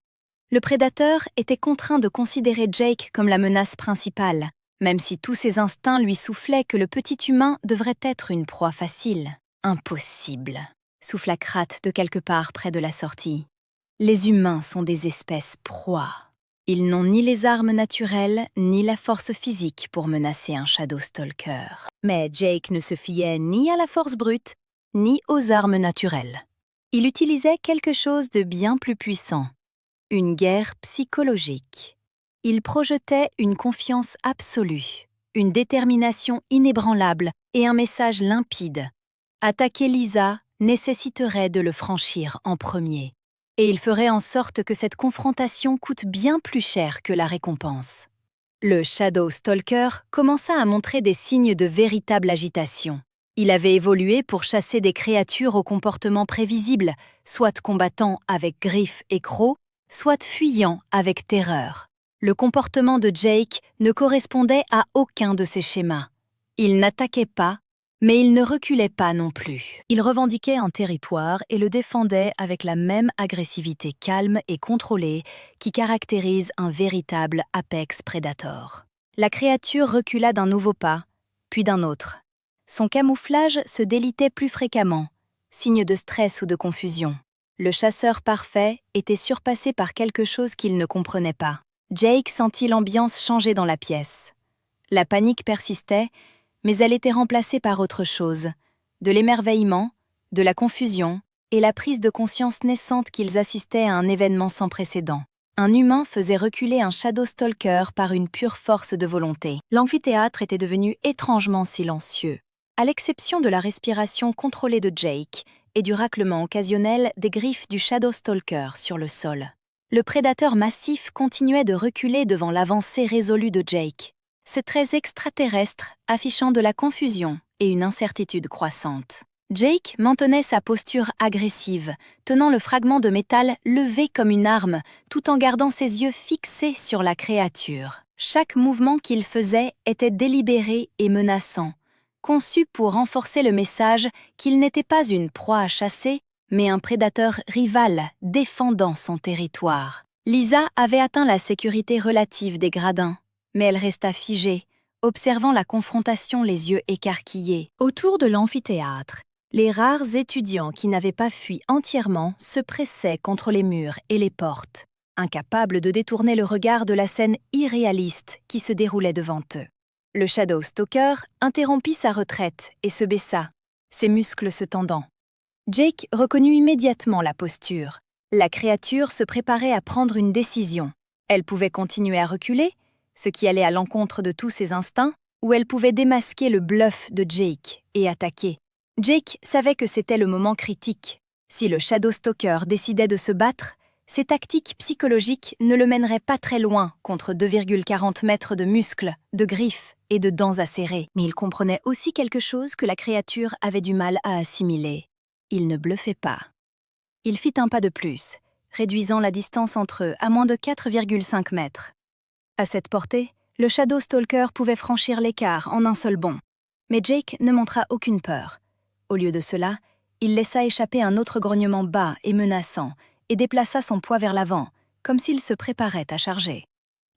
Speaker 1: Le prédateur était contraint de considérer Jake comme la menace principale, même si tous ses instincts lui soufflaient que le petit humain devrait être une proie facile. Impossible, souffla Krat de quelque part près de la sortie. Les humains sont des espèces proies. Ils n'ont ni les armes naturelles, ni la force physique pour menacer un Shadow Stalker. Mais Jake ne se fiait ni à la force brute, ni aux armes naturelles. Il utilisait quelque chose de bien plus puissant. Une guerre psychologique. Il projetait une confiance absolue, une détermination inébranlable et un message limpide. Attaquer Lisa nécessiterait de le franchir en premier, et il ferait en sorte que cette confrontation coûte bien plus cher que la récompense. Le Shadow Stalker commença à montrer des signes de véritable agitation. Il avait évolué pour chasser des créatures au comportement prévisible, soit combattant avec griffes et crocs, soit fuyant avec terreur. Le comportement de Jake ne correspondait à aucun de ces schémas. Il n'attaquait pas, mais il ne reculait pas non plus. Il revendiquait un territoire et le défendait avec la même agressivité calme et contrôlée qui caractérise un véritable apex predator. La créature recula d'un nouveau pas, puis d'un autre. Son camouflage se délitait plus fréquemment, signe de stress ou de confusion. Le chasseur parfait était surpassé par quelque chose qu'il ne comprenait pas. Jake sentit l'ambiance changer dans la pièce. La panique persistait, mais elle était remplacée par autre chose, de l'émerveillement, de la confusion et la prise de conscience naissante qu'ils assistaient à un événement sans précédent. Un humain faisait reculer un Shadow Stalker par une pure force de volonté. L'amphithéâtre était devenu étrangement silencieux, à l'exception de la respiration contrôlée de Jake et du raclement occasionnel des griffes du Shadow Stalker sur le sol. Le prédateur massif continuait de reculer devant l'avancée résolue de Jake, ses traits extraterrestres affichant de la confusion et une incertitude croissante. Jake maintenait sa posture agressive, tenant le fragment de métal levé comme une arme, tout en gardant ses yeux fixés sur la créature. Chaque mouvement qu'il faisait était délibéré et menaçant, conçu pour renforcer le message qu'il n'était pas une proie à chasser, mais un prédateur rival défendant son territoire. Lisa avait atteint la sécurité relative des gradins, mais elle resta figée, observant la confrontation les yeux écarquillés. Autour de l'amphithéâtre, les rares étudiants qui n'avaient pas fui entièrement se pressaient contre les murs et les portes, incapables de détourner le regard de la scène irréaliste qui se déroulait devant eux. Le Shadow Stalker interrompit sa retraite et se baissa, ses muscles se tendant. Jake reconnut immédiatement la posture. La créature se préparait à prendre une décision. Elle pouvait continuer à reculer, ce qui allait à l'encontre de tous ses instincts, ou elle pouvait démasquer le bluff de Jake et attaquer. Jake savait que c'était le moment critique. Si le Shadow Stalker décidait de se battre, ses tactiques psychologiques ne le mèneraient pas très loin contre 2,40 mètres de muscles, de griffes et de dents acérées. Mais il comprenait aussi quelque chose que la créature avait du mal à assimiler. Il ne bluffait pas. Il fit un pas de plus, réduisant la distance entre eux à moins de 4,5 mètres. À cette portée, le Shadow Stalker pouvait franchir l'écart en un seul bond. Mais Jake ne montra aucune peur. Au lieu de cela, il laissa échapper un autre grognement bas et menaçant et déplaça son poids vers l'avant, comme s'il se préparait à charger.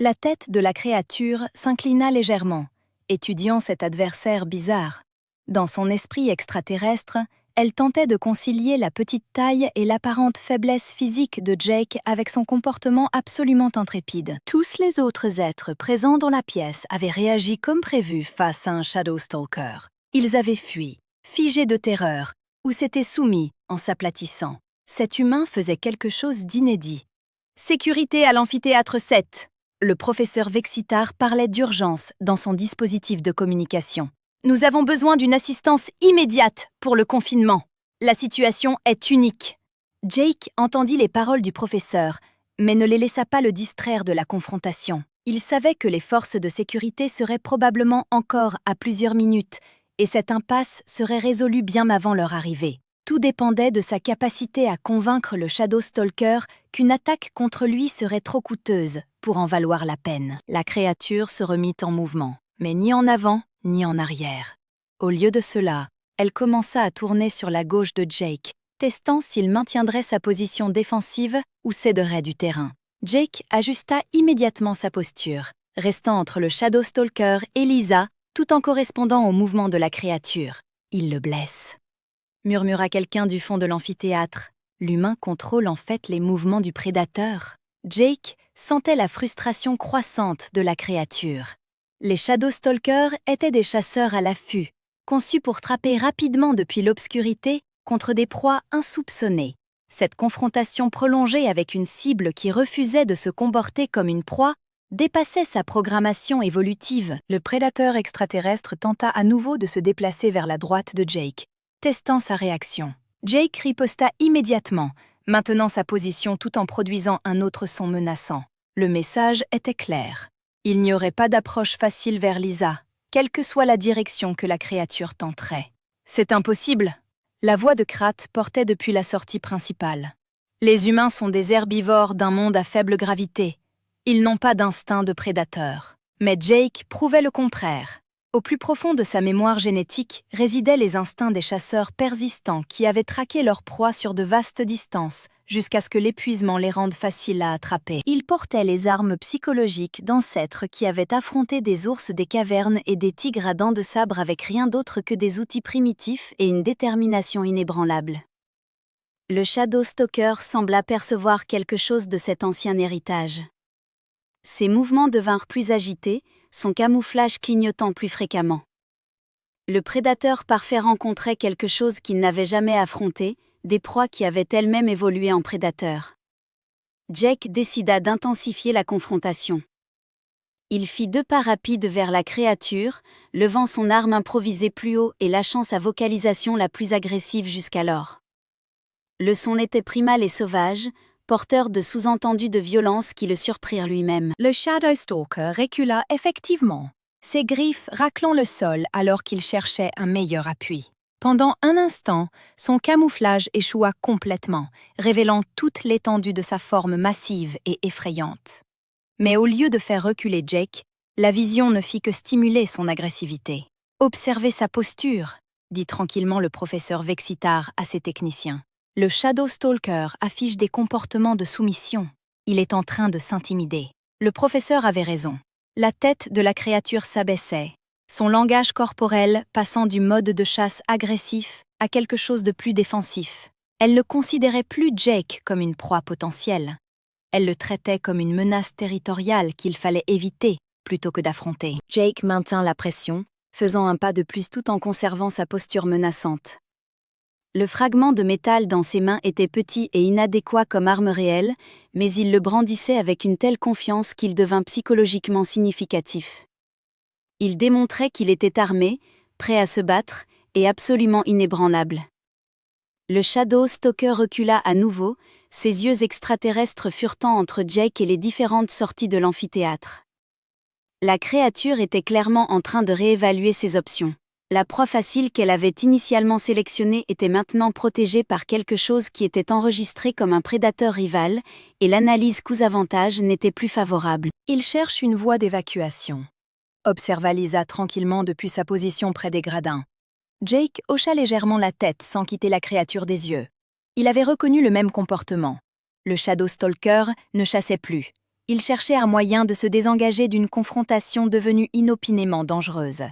Speaker 1: La tête de la créature s'inclina légèrement, étudiant cet adversaire bizarre. Dans son esprit extraterrestre, elle tentait de concilier la petite taille et l'apparente faiblesse physique de Jake avec son comportement absolument intrépide. Tous les autres êtres présents dans la pièce avaient réagi comme prévu face à un Shadow Stalker. Ils avaient fui, figés de terreur, ou s'étaient soumis en s'aplatissant. Cet humain faisait quelque chose d'inédit. « Sécurité à l'amphithéâtre 7 !» Le professeur Vexitar parlait d'urgence dans son dispositif de communication. Nous avons besoin d'une assistance immédiate pour le confinement. La situation est unique. Jake entendit les paroles du professeur, mais ne les laissa pas le distraire de la confrontation. Il savait que les forces de sécurité seraient probablement encore à plusieurs minutes, et cette impasse serait résolue bien avant leur arrivée. Tout dépendait de sa capacité à convaincre le Shadow Stalker qu'une attaque contre lui serait trop coûteuse pour en valoir la peine. La créature se remit en mouvement, mais ni en avant ni en arrière. Au lieu de cela, elle commença à tourner sur la gauche de Jake, testant s'il maintiendrait sa position défensive ou céderait du terrain. Jake ajusta immédiatement sa posture, restant entre le Shadow Stalker et Lisa, tout en correspondant au mouvement de la créature. « Il le blesse », murmura quelqu'un du fond de l'amphithéâtre. L'humain contrôle en fait les mouvements du prédateur. Jake sentait la frustration croissante de la créature. Les Shadow Stalkers étaient des chasseurs à l'affût, conçus pour frapper rapidement depuis l'obscurité contre des proies insoupçonnées. Cette confrontation prolongée avec une cible qui refusait de se comporter comme une proie dépassait sa programmation évolutive. Le prédateur extraterrestre tenta à nouveau de se déplacer vers la droite de Jake, testant sa réaction. Jake riposta immédiatement, maintenant sa position tout en produisant un autre son menaçant. Le message était clair. Il n'y aurait pas d'approche facile vers Lisa, quelle que soit la direction que la créature tenterait. « C'est impossible !» La voix de Krat portait depuis la sortie principale. « Les humains sont des herbivores d'un monde à faible gravité. Ils n'ont pas d'instinct de prédateur. » Mais Jake prouvait le contraire. Au plus profond de sa mémoire génétique résidaient les instincts des chasseurs persistants qui avaient traqué leur proie sur de vastes distances, jusqu'à ce que l'épuisement les rende faciles à attraper. Ils portaient les armes psychologiques d'ancêtres qui avaient affronté des ours des cavernes et des tigres à dents de sabre avec rien d'autre que des outils primitifs et une détermination inébranlable. Le Shadow Stalker sembla percevoir quelque chose de cet ancien héritage. Ses mouvements devinrent plus agités, son camouflage clignotant plus fréquemment. Le prédateur parfait rencontrait quelque chose qu'il n'avait jamais affronté, des proies qui avaient elles-mêmes évolué en prédateurs. Jake décida d'intensifier la confrontation. Il fit 2 pas rapides vers la créature, levant son arme improvisée plus haut et lâchant sa vocalisation la plus agressive jusqu'alors. Le son était primal et sauvage, porteur de sous-entendus de violence qui le surprirent lui-même.
Speaker 2: Le Shadow Stalker recula effectivement, ses griffes raclant le sol alors qu'il cherchait un meilleur appui. Pendant un instant, son camouflage échoua complètement, révélant toute l'étendue de sa forme massive et effrayante. Mais au lieu de faire reculer Jake, la vision ne fit que stimuler son agressivité. « Observez sa posture », dit tranquillement le professeur Vexitar à ses techniciens. Le Shadow Stalker affiche des comportements de soumission. Il est en train de s'intimider. Le professeur avait raison. La tête de la créature s'abaissait, son langage corporel passant du mode de chasse agressif à quelque chose de plus défensif. Elle ne considérait plus Jake comme une proie potentielle. Elle le traitait comme une menace territoriale qu'il fallait éviter plutôt que d'affronter. Jake maintint la pression, faisant un pas de plus tout en conservant sa posture menaçante. Le fragment de métal dans ses mains était petit et inadéquat comme arme réelle, mais il le brandissait avec une telle confiance qu'il devint psychologiquement significatif. Il démontrait qu'il était armé, prêt à se battre, et absolument inébranlable. Le Shadow Stalker recula à nouveau, ses yeux extraterrestres furetant entre Jake et les différentes sorties de l'amphithéâtre. La créature était clairement en train de réévaluer ses options. La proie facile qu'elle avait initialement sélectionnée était maintenant protégée par quelque chose qui était enregistré comme un prédateur rival, et l'analyse coûts-avantages n'était plus favorable. Il cherche une voie d'évacuation, observa Lisa tranquillement depuis sa position près des gradins. Jake hocha légèrement la tête sans quitter la créature des yeux. Il avait reconnu le même comportement. Le Shadow Stalker ne chassait plus. Il cherchait un moyen de se désengager d'une confrontation devenue inopinément dangereuse.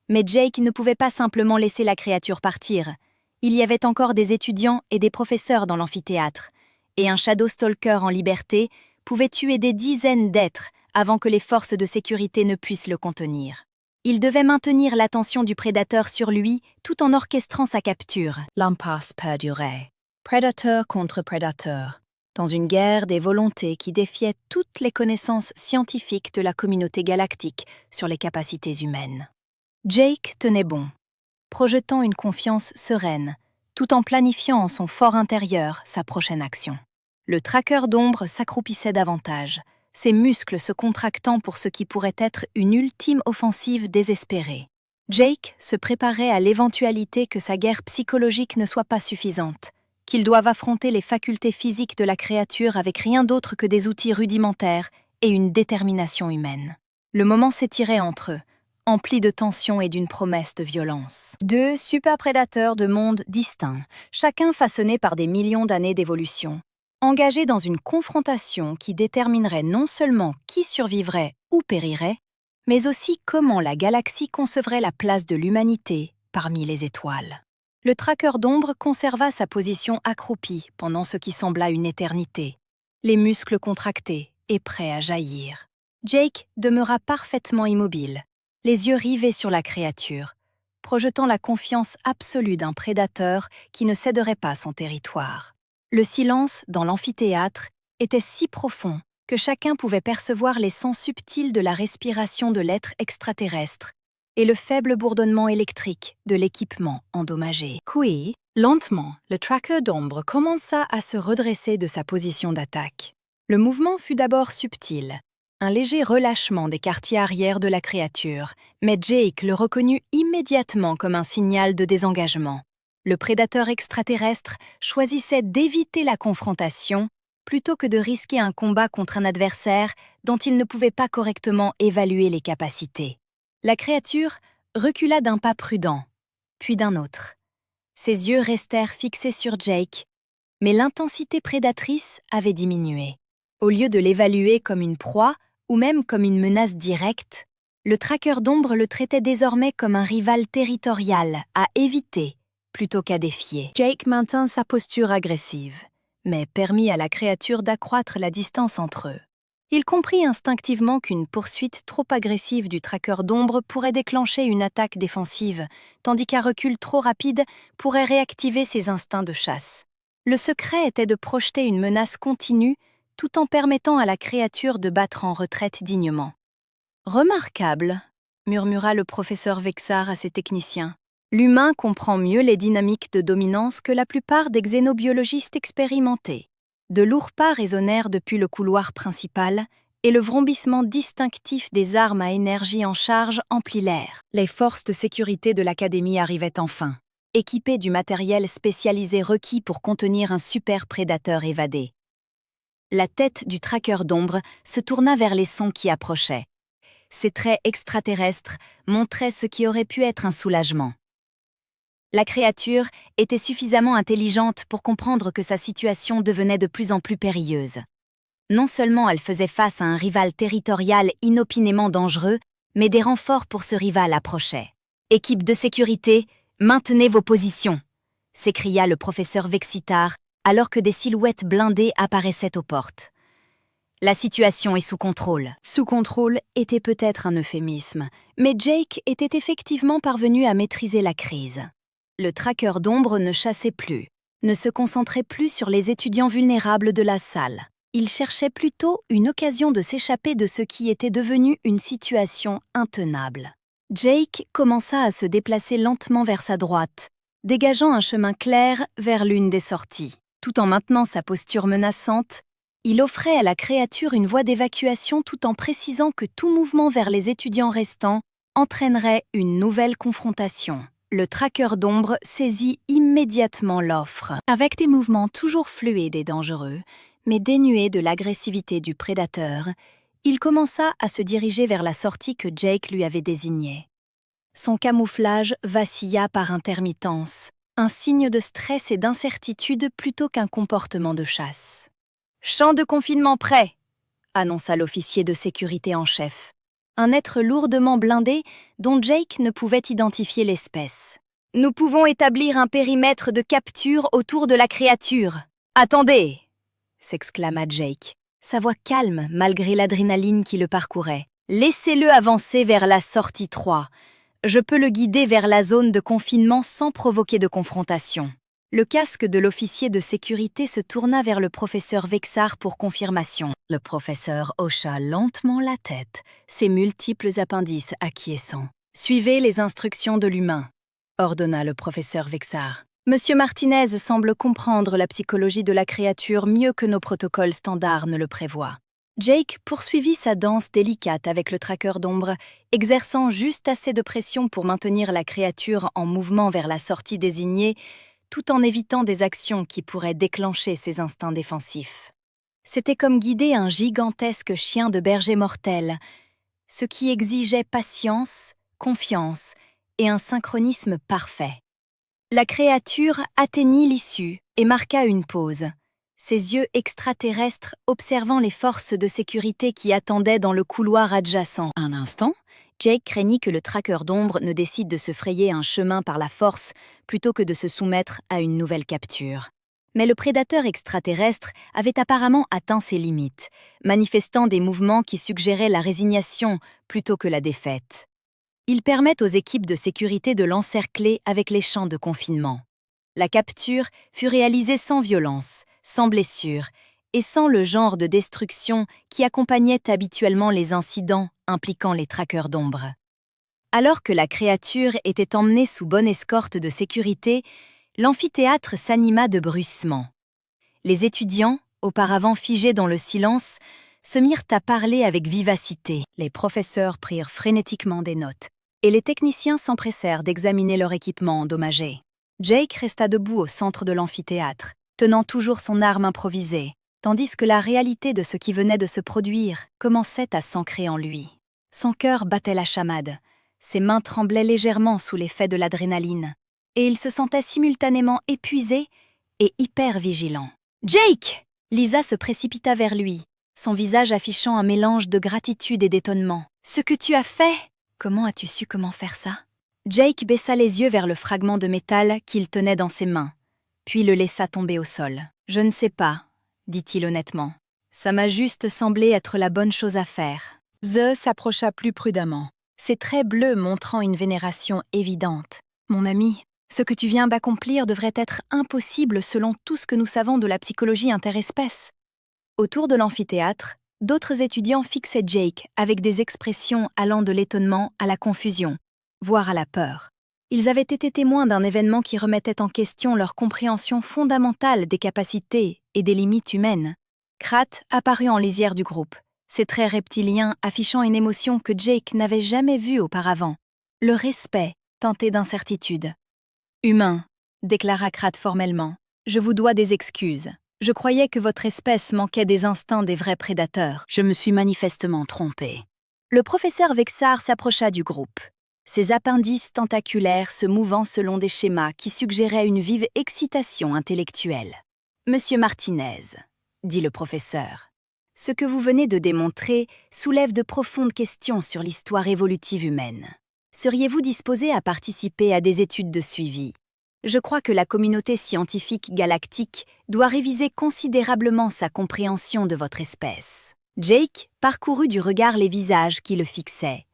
Speaker 2: Mais Jake ne pouvait pas simplement laisser la créature partir. Il y avait encore des étudiants et des professeurs dans l'amphithéâtre, et un Shadow Stalker en liberté pouvait tuer des dizaines d'êtres avant que les forces de sécurité ne puissent le contenir. Il devait maintenir l'attention du prédateur sur lui tout en orchestrant sa capture. L'impasse perdurait. Prédateur contre prédateur.
Speaker 1: dans une guerre des volontés qui défiait toutes les connaissances scientifiques de la communauté galactique sur les capacités humaines. Jake tenait bon, projetant une confiance sereine, tout en planifiant en son fort intérieur sa prochaine action. Le traqueur d'ombre s'accroupissait davantage, ses muscles se contractant pour ce qui pourrait être une ultime offensive désespérée. Jake se préparait à l'éventualité que sa guerre psychologique ne soit pas suffisante, qu'ils doivent affronter les facultés physiques de la créature avec rien d'autre que des outils rudimentaires et une détermination humaine. Le moment s'étirait entre eux, empli de tension et d'une promesse de violence. Deux superprédateurs de mondes distincts, chacun façonné par des millions d'années d'évolution, engagés dans une confrontation qui déterminerait non seulement qui survivrait ou périrait, mais aussi comment la galaxie concevrait la place de l'humanité parmi les étoiles. Le traqueur d'ombre conserva sa position accroupie pendant ce qui sembla une éternité, les muscles contractés et prêts à jaillir. Jake demeura parfaitement immobile, les yeux rivés sur la créature, projetant la confiance absolue d'un prédateur qui ne céderait pas son territoire. Le silence dans l'amphithéâtre était si profond que chacun pouvait percevoir les sons subtils de la respiration de l'être extraterrestre et le faible bourdonnement électrique de l'équipement endommagé.
Speaker 2: Puis, lentement, le tracker d'ombre commença à se redresser de sa position d'attaque.
Speaker 1: Le mouvement fut d'abord subtil, un léger relâchement des quartiers arrière de la créature, mais Jake le reconnut immédiatement comme un signal de désengagement. Le prédateur extraterrestre choisissait d'éviter la confrontation plutôt que de risquer un combat contre un adversaire dont il ne pouvait pas correctement évaluer les capacités. La créature recula d'un pas prudent, puis d'un autre. Ses yeux restèrent fixés sur Jake, mais l'intensité prédatrice avait diminué. Au lieu de l'évaluer comme une proie ou même comme une menace directe, le traqueur d'ombre le traitait désormais comme un rival territorial à éviter plutôt qu'à défier. Jake maintint sa posture agressive, mais permit à la créature d'accroître la distance entre eux. Il comprit instinctivement qu'une poursuite trop agressive du traqueur d'ombre pourrait déclencher une attaque défensive, tandis qu'un recul trop rapide pourrait réactiver ses instincts de chasse. Le secret était de projeter une menace continue tout en permettant à la créature de battre en retraite dignement. « Remarquable », murmura le professeur Vexar à ses techniciens. « L'humain comprend mieux les dynamiques de dominance que la plupart des xénobiologistes expérimentés. » De lourds pas résonnèrent depuis le couloir principal et le vrombissement distinctif des armes à énergie en charge emplit l'air. Les forces de sécurité de l'Académie arrivaient enfin, équipées du matériel spécialisé requis pour contenir un super prédateur évadé. La tête du traqueur d'ombre se tourna vers les sons qui approchaient. Ses traits extraterrestres montraient ce qui aurait pu être un soulagement. La créature était suffisamment intelligente pour comprendre que sa situation devenait de plus en plus périlleuse. Non seulement elle faisait face à un rival territorial inopinément dangereux, mais des renforts pour ce rival approchaient. « Équipe de sécurité, maintenez vos positions !» s'écria le professeur Vexitar alors que des silhouettes blindées apparaissaient aux portes. La situation est sous contrôle. Sous contrôle était peut-être un euphémisme, mais Jake était effectivement parvenu à maîtriser la crise. Le traqueur d'ombre ne chassait plus, ne se concentrait plus sur les étudiants vulnérables de la salle. Il cherchait plutôt une occasion de s'échapper de ce qui était devenu une situation intenable. Jake commença à se déplacer lentement vers sa droite, dégageant un chemin clair vers l'une des sorties. Tout en maintenant sa posture menaçante, il offrait à la créature une voie d'évacuation tout en précisant que tout mouvement vers les étudiants restants entraînerait une nouvelle confrontation. Le traqueur d'ombre saisit immédiatement l'offre. Avec des mouvements toujours fluides et dangereux, mais dénués de l'agressivité du prédateur, il commença à se diriger vers la sortie que Jake lui avait désignée. Son camouflage vacilla par intermittence, un signe de stress et d'incertitude plutôt qu'un comportement de chasse. « Champ de confinement prêt !» annonça l'officier de sécurité en chef. Un être lourdement blindé dont Jake ne pouvait identifier l'espèce. « Nous pouvons établir un périmètre de capture autour de la créature. Attendez !» s'exclama Jake, sa voix calme malgré l'adrénaline qui le parcourait. « Laissez-le avancer vers la sortie 3. Je peux le guider vers la zone de confinement sans provoquer de confrontation. » Le casque de l'officier de sécurité se tourna vers le professeur Vexar pour confirmation. Le professeur hocha lentement la tête, ses multiples appendices acquiesçant. « Suivez les instructions de l'humain », ordonna le professeur Vexar. « Monsieur Martinez semble comprendre la psychologie de la créature mieux que nos protocoles standards ne le prévoient. » Jake poursuivit sa danse délicate avec le traqueur d'ombre, exerçant juste assez de pression pour maintenir la créature en mouvement vers la sortie désignée, tout en évitant des actions qui pourraient déclencher ses instincts défensifs. C'était comme guider un gigantesque chien de berger mortel, ce qui exigeait patience, confiance et un synchronisme parfait. La créature atteignit l'issue et marqua une pause, ses yeux extraterrestres observant les forces de sécurité qui attendaient dans le couloir adjacent. Un instant, Jake craignit que le traqueur d'ombre ne décide de se frayer un chemin par la force plutôt que de se soumettre à une nouvelle capture. Mais le prédateur extraterrestre avait apparemment atteint ses limites, manifestant des mouvements qui suggéraient la résignation plutôt que la défaite. Il permet aux équipes de sécurité de l'encercler avec les champs de confinement. La capture fut réalisée sans violence, sans blessure et sans le genre de destruction qui accompagnait habituellement les incidents impliquant les traqueurs d'ombre. Alors que la créature était emmenée sous bonne escorte de sécurité, l'amphithéâtre s'anima de bruissements. Les étudiants, auparavant figés dans le silence, se mirent à parler avec vivacité. Les professeurs prirent frénétiquement des notes, et les techniciens s'empressèrent d'examiner leur équipement endommagé. Jake resta debout au centre de l'amphithéâtre, tenant toujours son arme improvisée, tandis que la réalité de ce qui venait de se produire commençait à s'ancrer en lui. Son cœur battait la chamade, ses mains tremblaient légèrement sous l'effet de l'adrénaline, et il se sentait simultanément épuisé et hyper vigilant. « Jake !» Lisa se précipita vers lui, son visage affichant un mélange de gratitude et d'étonnement. « Ce que tu as fait !»« Comment as-tu su comment faire ça ?» Jake baissa les yeux vers le fragment de métal qu'il tenait dans ses mains, puis le laissa tomber au sol. « Je ne sais pas, » dit-il honnêtement. « Ça m'a juste semblé être la bonne chose à faire. »
Speaker 2: The s'approcha plus prudemment, ses traits bleus montrant une vénération évidente. « Mon ami, ce que tu viens d'accomplir devrait être impossible selon tout ce que nous savons de la psychologie interespèce. » Autour de l'amphithéâtre, d'autres étudiants fixaient Jake avec des expressions allant de l'étonnement à la confusion, voire à la peur. Ils avaient été témoins d'un événement qui remettait en question leur compréhension fondamentale des capacités et des limites humaines. Krat apparut en lisière du groupe, ses traits reptiliens affichant une émotion que Jake n'avait jamais vue auparavant, le respect teinté d'incertitude. « Humain, » déclara Krat formellement, « je vous dois des excuses. Je croyais que votre espèce manquait des instincts des vrais prédateurs. Je me suis manifestement trompé. » Le professeur Vexar s'approcha du groupe, ses appendices tentaculaires se mouvant selon des schémas qui suggéraient une vive excitation intellectuelle. « Monsieur Martinez, » dit le professeur, « ce que vous venez de démontrer soulève de profondes questions sur l'histoire évolutive humaine. Seriez-vous disposé à participer à des études de suivi ? Je crois que la communauté scientifique galactique doit réviser considérablement sa compréhension de votre espèce. » Jake parcourut du regard les visages qui le fixaient.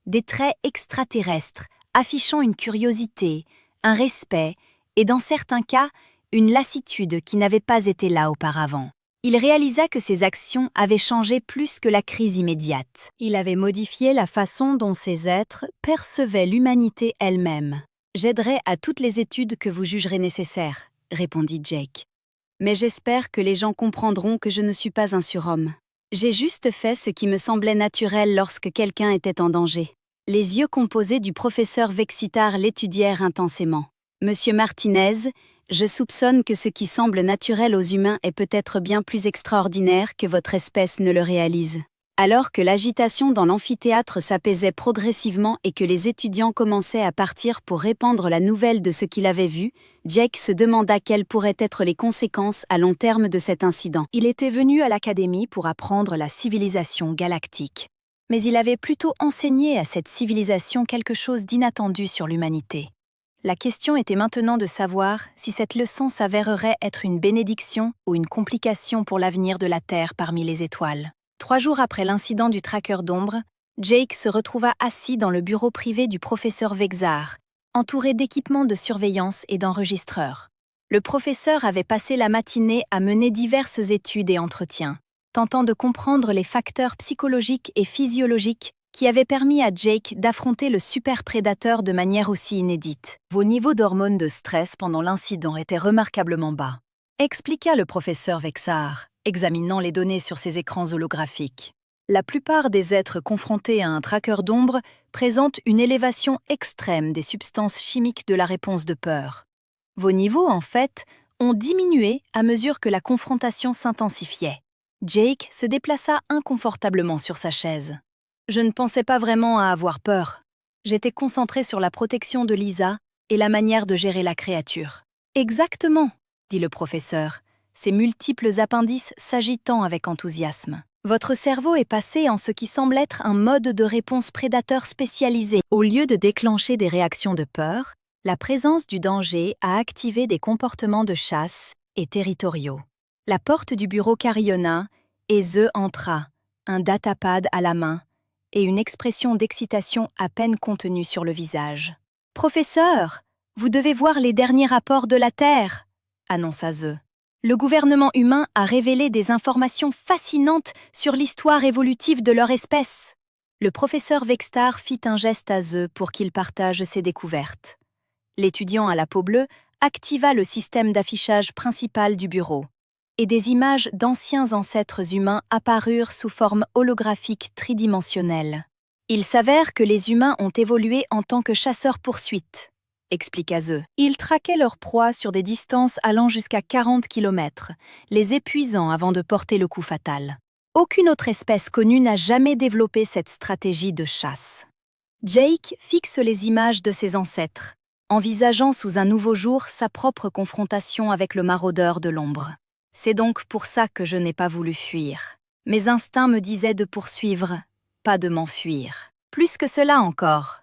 Speaker 2: Des traits extraterrestres affichant une curiosité, un respect et dans certains cas, une lassitude qui n'avait pas été là auparavant. Il réalisa que ses actions avaient changé plus que la crise immédiate. Il avait modifié la façon dont ces êtres percevaient l'humanité elle-même. « J'aiderai à toutes les études que vous jugerez nécessaires, » répondit Jake. « Mais j'espère que les gens comprendront que je ne suis pas un surhomme. J'ai juste fait ce qui me semblait naturel lorsque quelqu'un était en danger. » Les yeux composés du professeur Vexitar l'étudièrent intensément. « Monsieur Martinez, je soupçonne que ce qui semble naturel aux humains est peut-être bien plus extraordinaire que votre espèce ne le réalise. » Alors que l'agitation dans l'amphithéâtre s'apaisait progressivement et que les étudiants commençaient à partir pour répandre la nouvelle de ce qu'il avait vu, Jake se demanda quelles pourraient être les conséquences à long terme de cet incident. Il était venu à l'académie pour apprendre la civilisation galactique. Mais il avait plutôt enseigné à cette civilisation quelque chose d'inattendu sur l'humanité. La question était maintenant de savoir si cette leçon s'avérerait être une bénédiction ou une complication pour l'avenir de la Terre parmi les étoiles. 3 jours après l'incident du traqueur d'ombre, Jake se retrouva assis dans le bureau privé du professeur Vexar, entouré d'équipements de surveillance et d'enregistreurs.
Speaker 1: Le professeur avait passé la matinée à mener diverses études et entretiens, tentant de comprendre les facteurs psychologiques et physiologiques qui avaient permis à Jake d'affronter le superprédateur de manière aussi inédite. Vos niveaux d'hormones de stress pendant l'incident étaient remarquablement bas, expliqua le professeur Vexar, examinant les données sur ses écrans holographiques. La plupart des êtres confrontés à un tracker d'ombre présentent une élévation extrême des substances chimiques de la réponse de peur. Vos niveaux, en fait, ont diminué à mesure que la confrontation s'intensifiait. Jake se déplaça inconfortablement sur sa chaise. Je ne pensais pas vraiment à avoir peur. J'étais concentré sur la protection de Lisa et la manière de gérer la créature. Exactement, dit le professeur, ses multiples appendices s'agitant avec enthousiasme. Votre cerveau est passé en ce qui semble être un mode de réponse prédateur spécialisé. Au lieu de déclencher des réactions de peur, la présence du danger a activé des comportements de chasse et territoriaux. La porte du bureau carillonna et The entra, un datapad à la main et une expression d'excitation à peine contenue sur le visage. « Professeur, vous devez voir les derniers rapports de la Terre !» annonça The. Le gouvernement humain a révélé des informations fascinantes sur l'histoire évolutive de leur espèce. Le professeur Vextar fit un geste à The pour qu'il partage ses découvertes. L'étudiant à la peau bleue activa le système d'affichage principal du bureau, et des images d'anciens ancêtres humains apparurent sous forme holographique tridimensionnelle. Il s'avère que les humains ont évolué en tant que chasseurs-poursuites, expliqua The. Ils traquaient leur proie sur des distances allant jusqu'à 40 km, les épuisant avant de porter le coup fatal. Aucune autre espèce connue n'a jamais développé cette stratégie de chasse. Jake fixe les images de ses ancêtres, envisageant sous un nouveau jour sa propre confrontation avec le maraudeur de l'ombre. C'est donc pour ça que je n'ai pas voulu fuir. Mes instincts me disaient de poursuivre, pas de m'enfuir. Plus que cela encore,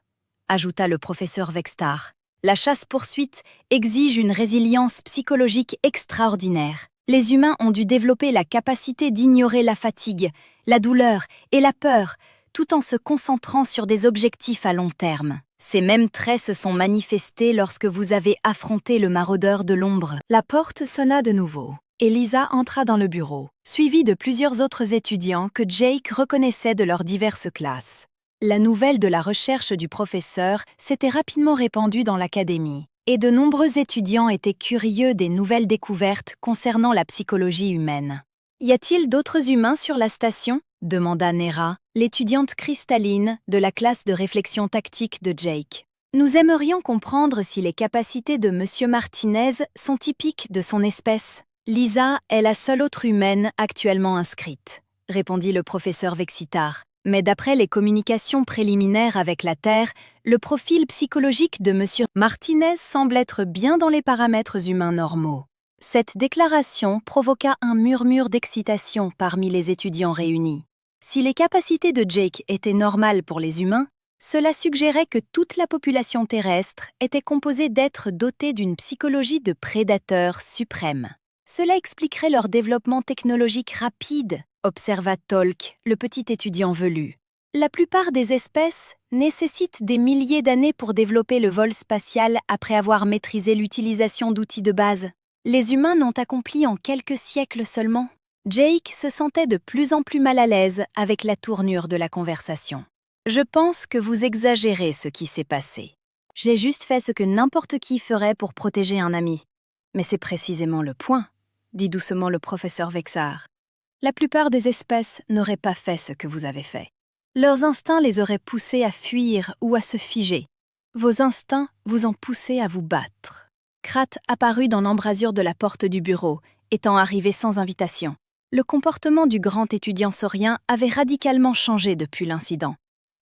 Speaker 1: ajouta le professeur Vextar. La chasse-poursuite exige une résilience psychologique extraordinaire. Les humains ont dû développer la capacité d'ignorer la fatigue, la douleur et la peur, tout en se concentrant sur des objectifs à long terme. Ces mêmes traits se sont manifestés lorsque vous avez affronté le maraudeur de l'ombre. La porte sonna de nouveau, et Lisa entra dans le bureau, suivie de plusieurs autres étudiants que Jake reconnaissait de leurs diverses classes. La nouvelle de la recherche du professeur s'était rapidement répandue dans l'académie, et de nombreux étudiants étaient curieux des nouvelles découvertes concernant la psychologie humaine. « Y a-t-il d'autres humains sur la station ?» demanda Nera, l'étudiante cristalline de la classe de réflexion tactique de Jake. « Nous aimerions comprendre si les capacités de Monsieur Martinez sont typiques de son espèce. » « Lisa est la seule autre humaine actuellement inscrite, » répondit le professeur Vexitar. Mais d'après les communications préliminaires avec la Terre, le profil psychologique de Monsieur Martinez semble être bien dans les paramètres humains normaux. Cette déclaration provoqua un murmure d'excitation parmi les étudiants réunis. Si les capacités de Jake étaient normales pour les humains, cela suggérait que toute la population terrestre était composée d'êtres dotés d'une psychologie de prédateur suprême. Cela expliquerait leur développement technologique rapide, observa Tolk, le petit étudiant velu. La plupart des espèces nécessitent des milliers d'années pour développer le vol spatial après avoir maîtrisé l'utilisation d'outils de base. Les humains n'ont accompli en quelques siècles seulement. Jake se sentait de plus en plus mal à l'aise avec la tournure de la conversation. « Je pense que vous exagérez ce qui s'est passé. J'ai juste fait ce que n'importe qui ferait pour protéger un ami. Mais c'est précisément le point, » dit doucement le professeur Vexar. La plupart des espèces n'auraient pas fait ce que vous avez fait. Leurs instincts les auraient poussés à fuir ou à se figer. Vos instincts vous ont poussé à vous battre. Krat apparut dans l'embrasure de la porte du bureau, étant arrivé sans invitation. Le comportement du grand étudiant saurien avait radicalement changé depuis l'incident.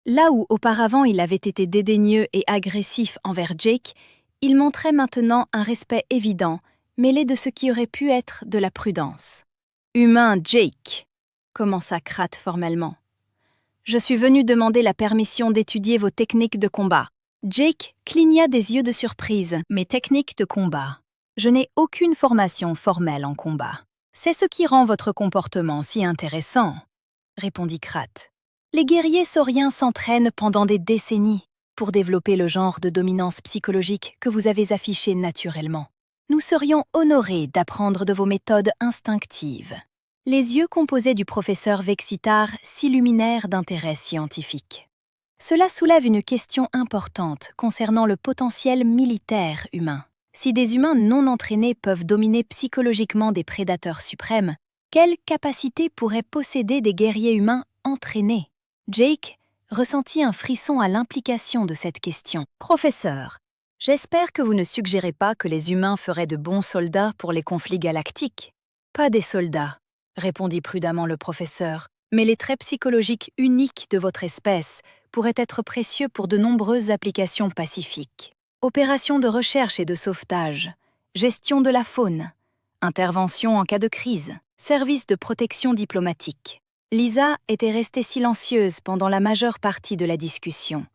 Speaker 1: Là où auparavant il avait été dédaigneux et agressif envers Jake, il montrait maintenant un respect évident, mêlé de ce qui aurait pu être de la prudence. « Humain Jake !» commença Krat formellement. « Je suis venu demander la permission d'étudier vos techniques de combat. » Jake cligna des yeux de surprise. « Mes techniques de combat. Je n'ai aucune formation formelle en combat. C'est ce qui rend votre comportement si intéressant, » répondit Krat. « Les guerriers sauriens s'entraînent pendant des décennies pour développer le genre de dominance psychologique que vous avez affiché naturellement. Nous serions honorés d'apprendre de vos méthodes instinctives. Les yeux composés du professeur Vexitar s'illuminèrent d'intérêt scientifique. Cela soulève une question importante concernant le potentiel militaire humain. Si des humains non entraînés peuvent dominer psychologiquement des prédateurs suprêmes, quelle capacité pourraient posséder des guerriers humains entraînés? Jake ressentit un frisson à l'implication de cette question.
Speaker 2: Professeur, j'espère que vous ne suggérez pas que les humains feraient de bons soldats pour les conflits galactiques.
Speaker 1: Pas des soldats, répondit prudemment le professeur, mais les traits psychologiques uniques de votre espèce pourraient être précieux pour de nombreuses applications pacifiques. Opérations de recherche et de sauvetage, gestion de la faune, intervention en cas de crise, service de protection diplomatique. Lisa était restée silencieuse pendant la majeure partie de la discussion.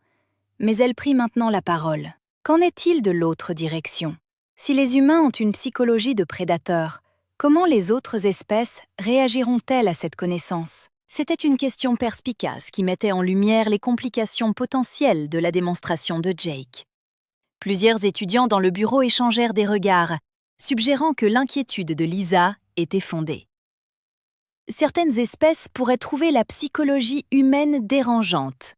Speaker 1: Mais elle prit maintenant la parole. Qu'en est-il de l'autre direction? Si les humains ont une psychologie de prédateur, comment les autres espèces réagiront-elles à cette connaissance? C'était une question perspicace qui mettait en lumière les complications potentielles de la démonstration de Jake. Plusieurs étudiants dans le bureau échangèrent des regards, suggérant que l'inquiétude de Lisa était fondée. Certaines espèces pourraient trouver la psychologie humaine dérangeante,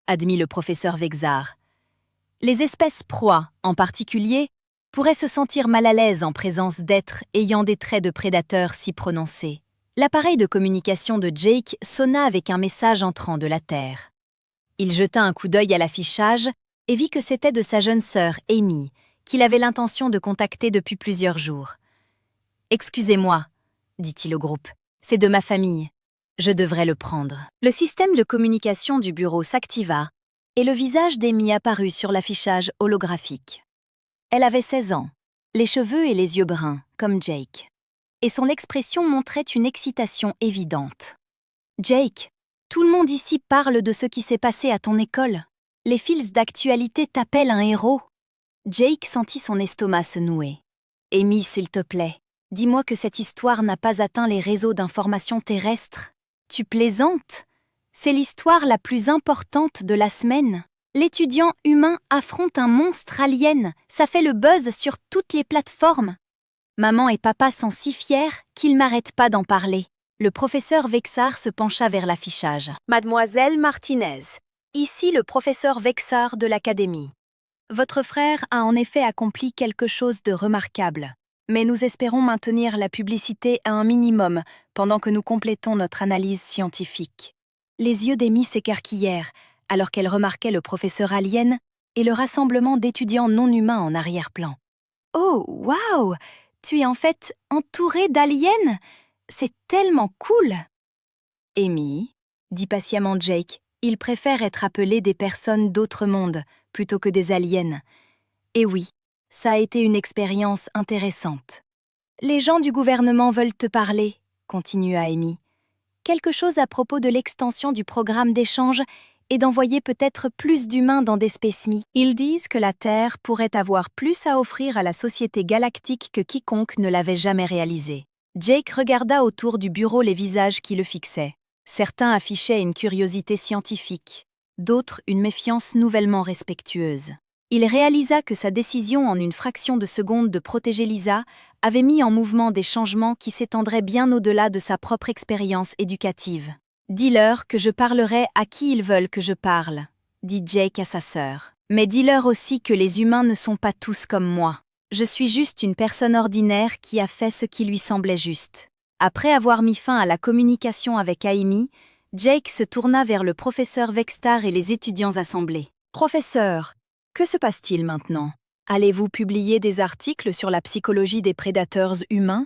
Speaker 1: admit le professeur Vexar. Les espèces proies, en particulier, pourraient se sentir mal à l'aise en présence d'êtres ayant des traits de prédateurs si prononcés. L'appareil de communication de Jake sonna avec un message entrant de la Terre. Il jeta un coup d'œil à l'affichage et vit que c'était de sa jeune sœur, Amy, qu'il avait l'intention de contacter depuis plusieurs jours. « Excusez-moi, » dit-il au groupe, « c'est de ma famille. Je devrais le prendre. » Le système de communication du bureau s'activa et le visage d'Amy apparut sur l'affichage holographique. Elle avait 16 ans, les cheveux et les yeux bruns, comme Jake. Et son expression montrait une excitation évidente. « Jake, tout le monde ici parle de ce qui s'est passé à ton école. Les fils d'actualité t'appellent un héros. » Jake sentit son estomac se nouer. « Amy, s'il te plaît, dis-moi que cette histoire n'a pas atteint les réseaux d'information terrestres. Tu plaisantes? C'est l'histoire la plus importante de la semaine. L'étudiant humain affronte un monstre alien. Ça fait le buzz sur toutes les plateformes. Maman et papa sont si fiers qu'ils m'arrêtent pas d'en parler. » Le professeur Vexar se pencha vers l'affichage. « Mademoiselle Martinez, ici le professeur Vexar de l'Académie. Votre frère a en effet accompli quelque chose de remarquable, mais nous espérons maintenir la publicité à un minimum pendant que nous complétons notre analyse scientifique. » Les yeux d'Amy s'écarquillèrent alors qu'elle remarquait le professeur alien et le rassemblement d'étudiants non humains en arrière-plan. « Oh, waouh! Tu es en fait entourée d'aliens? C'est tellement cool! » « Amy, » dit patiemment Jake, « il préfère être appelé des personnes d'autres mondes plutôt que des aliens. Et oui, ça a été une expérience intéressante. »« Les gens du gouvernement veulent te parler, » continua Amy. « Quelque chose à propos de l'extension du programme d'échange et d'envoyer peut-être plus d'humains dans des spécimis. Ils disent que la Terre pourrait avoir plus à offrir à la société galactique que quiconque ne l'avait jamais réalisé. » Jake regarda autour du bureau les visages qui le fixaient. Certains affichaient une curiosité scientifique, d'autres une méfiance nouvellement respectueuse. Il réalisa que sa décision en une fraction de seconde de protéger Lisa avait mis en mouvement des changements qui s'étendraient bien au-delà de sa propre expérience éducative. « Dis-leur que je parlerai à qui ils veulent que je parle, » dit Jake à sa sœur. « Mais dis-leur aussi que les humains ne sont pas tous comme moi. Je suis juste une personne ordinaire qui a fait ce qui lui semblait juste. » Après avoir mis fin à la communication avec Amy, Jake se tourna vers le professeur Vextar et les étudiants assemblés. « Professeur, que se passe-t-il maintenant? Allez-vous publier des articles sur la psychologie des prédateurs humains?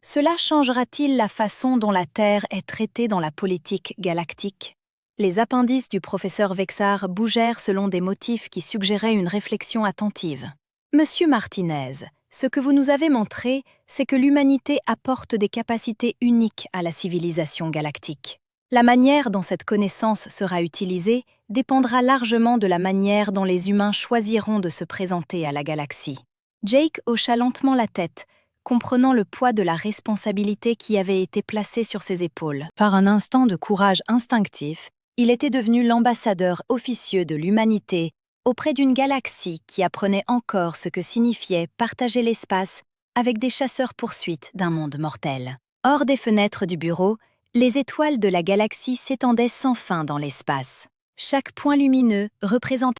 Speaker 1: Cela changera-t-il la façon dont la Terre est traitée dans la politique galactique? » Les appendices du professeur Vexar bougèrent selon des motifs qui suggéraient une réflexion attentive. « Monsieur Martinez, ce que vous nous avez montré, c'est que l'humanité apporte des capacités uniques à la civilisation galactique. La manière dont cette connaissance sera utilisée dépendra largement de la manière dont les humains choisiront de se présenter à la galaxie. » Jake hocha lentement la tête, comprenant le poids de la responsabilité qui avait été placée sur ses épaules. Par un instant de courage instinctif, il était devenu l'ambassadeur officieux de l'humanité auprès d'une galaxie qui apprenait encore ce que signifiait partager l'espace avec des chasseurs-poursuites d'un monde mortel. Hors des fenêtres du bureau, les étoiles de la galaxie s'étendaient sans fin dans l'espace. Chaque point lumineux représentait